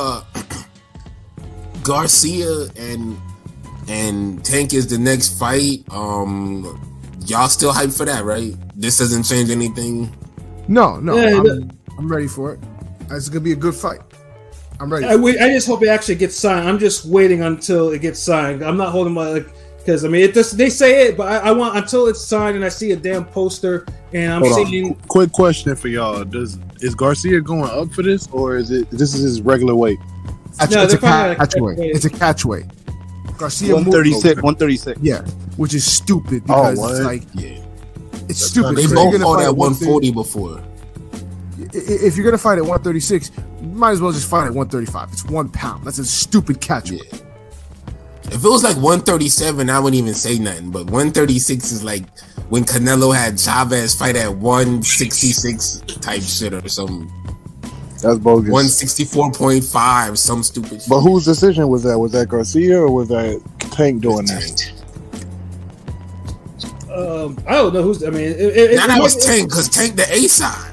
Garcia and Tank is the next fight. Y'all still hyped for that, right? This doesn't change anything. No. I'm ready for it. It's gonna be a good fight. I'm ready. I just hope it actually gets signed. I'm just waiting until it gets signed. I'm not holding my because I mean they say it, but I want until it's signed and I see a damn poster and I'm seeing. Quick question for y'all: is Garcia going up for this, or is this is his regular weight? It's a catch weight. It's a catch weight. Garcia 136. Yeah, which is stupid because it's like it's stupid. They both fought at 140 before. If you're gonna fight at 136, you might as well just fight at 135. It's 1 pound. That's a stupid catch weight. If it was like 137, I wouldn't even say nothing. But 136 is like when Canelo had Chavez fight at 166 type shit or something. That's bogus. 164.5, some stupid shit. But whose decision was that? Was that Garcia or was that Tank doing that? I don't know who's. I mean, that was Tank because Tank the A side.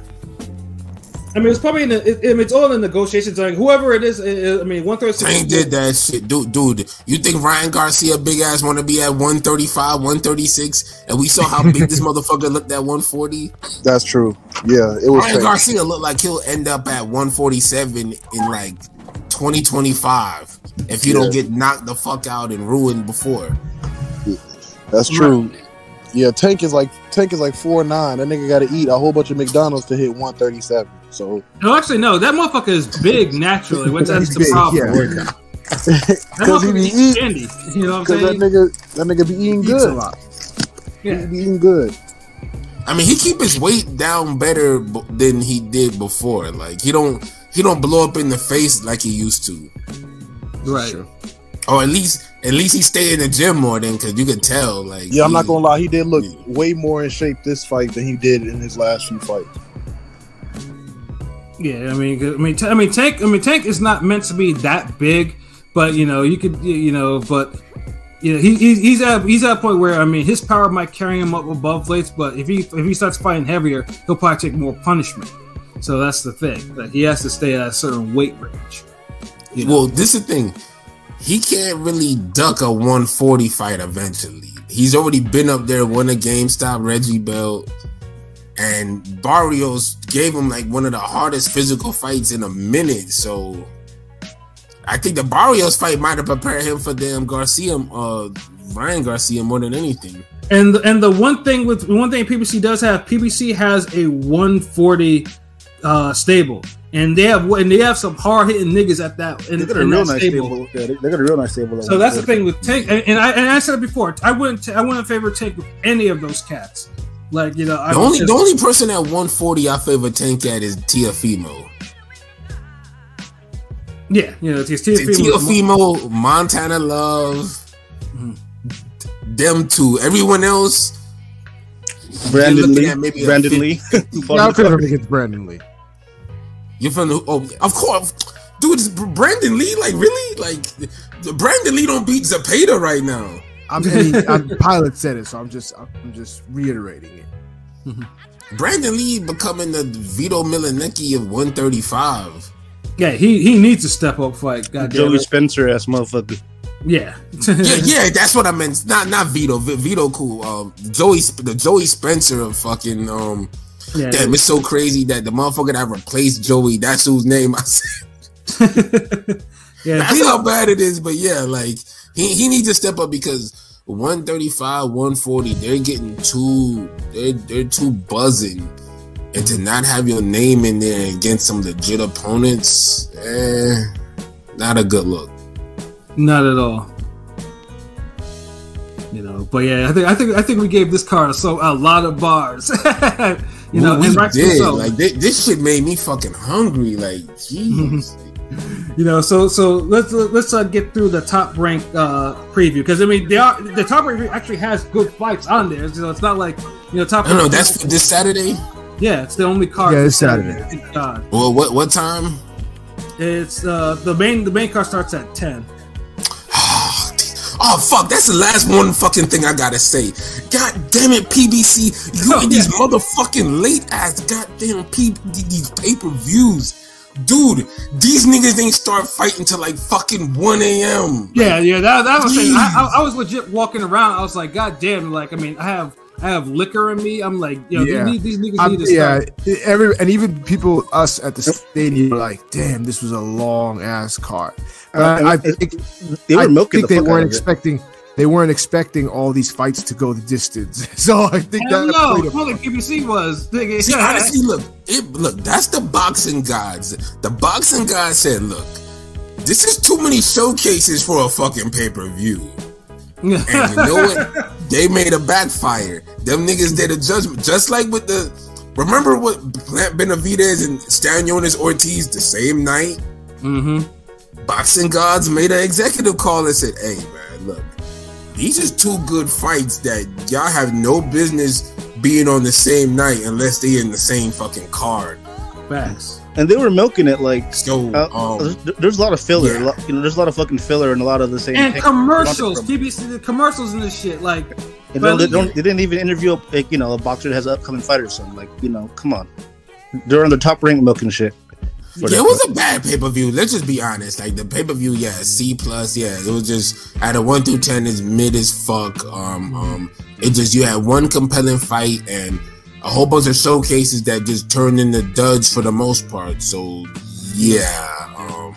I mean, it's probably it's all in negotiations. Like whoever it is, I mean, 136. Tank did that shit, dude. You think Ryan Garcia, big ass, want to be at 135, 136, and we saw how big this motherfucker looked at 140. That's true. Yeah, it was. Ryan Garcia looked like he'll end up at 147 in like 2025 if he don't get knocked the fuck out and ruined before. That's true. Yeah, Tank is like 4'9". That nigga got to eat a whole bunch of McDonald's to hit 137. So no, actually, no. That motherfucker is big naturally. That's the problem. Yeah. Because he be eating candy. You know what I'm saying? That nigga be eating good a lot. Yeah, he be eating good. I mean, he keep his weight down better than he did before. Like he don't blow up in the face like he used to. Right. Sure. Or at least he stay in the gym more than, because you could tell. Like, yeah, I'm not gonna lie, he did look way more in shape this fight than he did in his last few fights. Yeah, Tank is not meant to be that big, but you know, he's at a point where, I mean, his power might carry him up above weights, but if he starts fighting heavier, he'll probably take more punishment. So that's the thing, that he has to stay at a certain weight range. You know? Well, this is the thing. He can't really duck a 140 fight eventually. He's already been up there, won a GameStop Reggie belt, and Barrios gave him like one of the hardest physical fights in a minute. So I think the Barrios fight might have prepared him for damn Ryan Garcia more than anything. And the one thing PBC does have, PBC has a 140 stable. And they have some hard hitting niggas at that. They got a real nice stable. Yeah, they got a real nice stable. So that's the thing with Tank, and I said it before. I wouldn't favor Tank with any of those cats. Like, you know, the only person at 140 I favor Tank at is Teofimo. Yeah, you know, it's Teofimo, Montana Love, them two. Everyone else, Brandon Lee. Yeah, I favor against Brandon Lee. You're from the, of course, dude. It's Brandon Lee, like really, like Brandon Lee don't beat Zepeda right now. Pilot said it, so I'm just reiterating it. Brandon Lee becoming the Vito Milanecki of 135. Yeah, he needs to step up fight. Joey Spencer ass motherfucker. Yeah. yeah, that's what I meant. Not Vito. Vito cool. The Joey Spencer of fucking Yeah, damn, it's so crazy that the motherfucker that replaced Joey, that's whose name I said. Yeah, that's how bad it is. But yeah, like he needs to step up, because 135, 140, they're getting they're too buzzing, and to not have your name in there against some legit opponents, not a good look. Not at all. You know, but yeah, I think we gave this card a lot of bars. You know, we and did. so. Like this shit made me fucking hungry. Like, jeez. You know, so let's get through the top rank preview, because I mean the top rank actually has good fights on there. So it's not like, you know, top. I don't know. That's this Saturday. Yeah, it's the only card. Yeah, it's Saturday. Thank God. Well, what time? It's the main card starts at 10. Oh fuck! That's the last one fucking thing I gotta say. God damn it, PBC! You and these motherfucking late ass goddamn these pay-per-views, dude. These niggas ain't start fighting till like fucking 1 a.m. Yeah, that was. I was legit walking around. I was like, God damn! Like, I mean, I have liquor in me. I'm like, you know, these niggas need to start. Yeah, and even people, us at the stadium, were like, damn, this was a long ass card. I think they were milking they weren't expecting all these fights to go the distance. So I think I think PBC was. See, honestly, look, that's the boxing gods. The boxing gods said, look, this is too many showcases for a fucking pay-per-view. And you know what? They made a backfire. Them niggas did a judgment. Just like with remember what Plant Benavidez and Stanionis Ortiz the same night? Mm-hmm. Boxing gods made an executive call and said, hey man, look, these is two good fights that y'all have no business being on the same night unless they in the same fucking card. Facts. And they were milking it like, so. There's a lot of filler. Yeah. There's a lot of fucking filler and a lot of the same. And commercials, PBC, the commercials and this shit, like. They didn't even interview a boxer that has an upcoming fight or something. Like, you know, come on, they're on the top rank milking shit. Yeah, it was a bad pay-per-view. Let's just be honest. Like the pay-per-view, yeah, C+. Yeah, it was just out of 1 through 10 is mid as fuck. It just, you had one compelling fight and a whole bunch of showcases that just turned into duds for the most part. So yeah,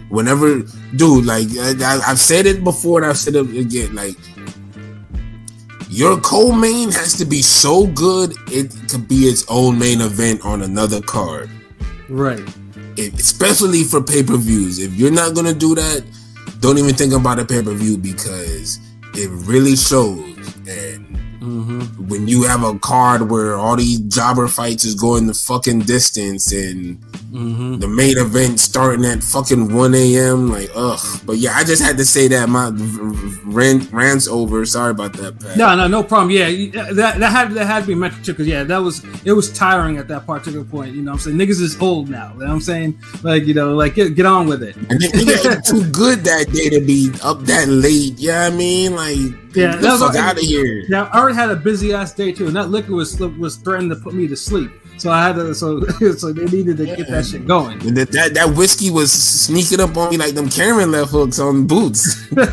whenever, dude, like I've said it before and I've said it again. Like your co-main has to be so good it could be its own main event on another card. Right. Especially for pay-per-views. If you're not gonna do that, don't even think about a pay-per-view, because it really shows. And when you have a card where all these jobber fights is going the fucking distance and the main event starting at fucking 1 a.m. like ugh. But yeah, I just had to say that my rant's over. Sorry about that, Pat. No problem. Yeah, that had to be mentioned too, because yeah, it was tiring at that particular point. You know what I'm saying? Niggas is old now. You know what I'm saying? Like, you know, like get on with it. And then nigga too good that day to be up that late. Yeah, you know what I mean, like. Yeah, get the fuck out of here. Yeah, I already had a busy ass day too, and that liquor was threatening to put me to sleep. So I had to, so they needed to get that shit going. And that whiskey was sneaking up on me like them Karen left hooks on boots. But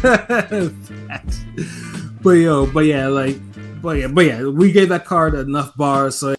yeah, we gave that card enough bars. So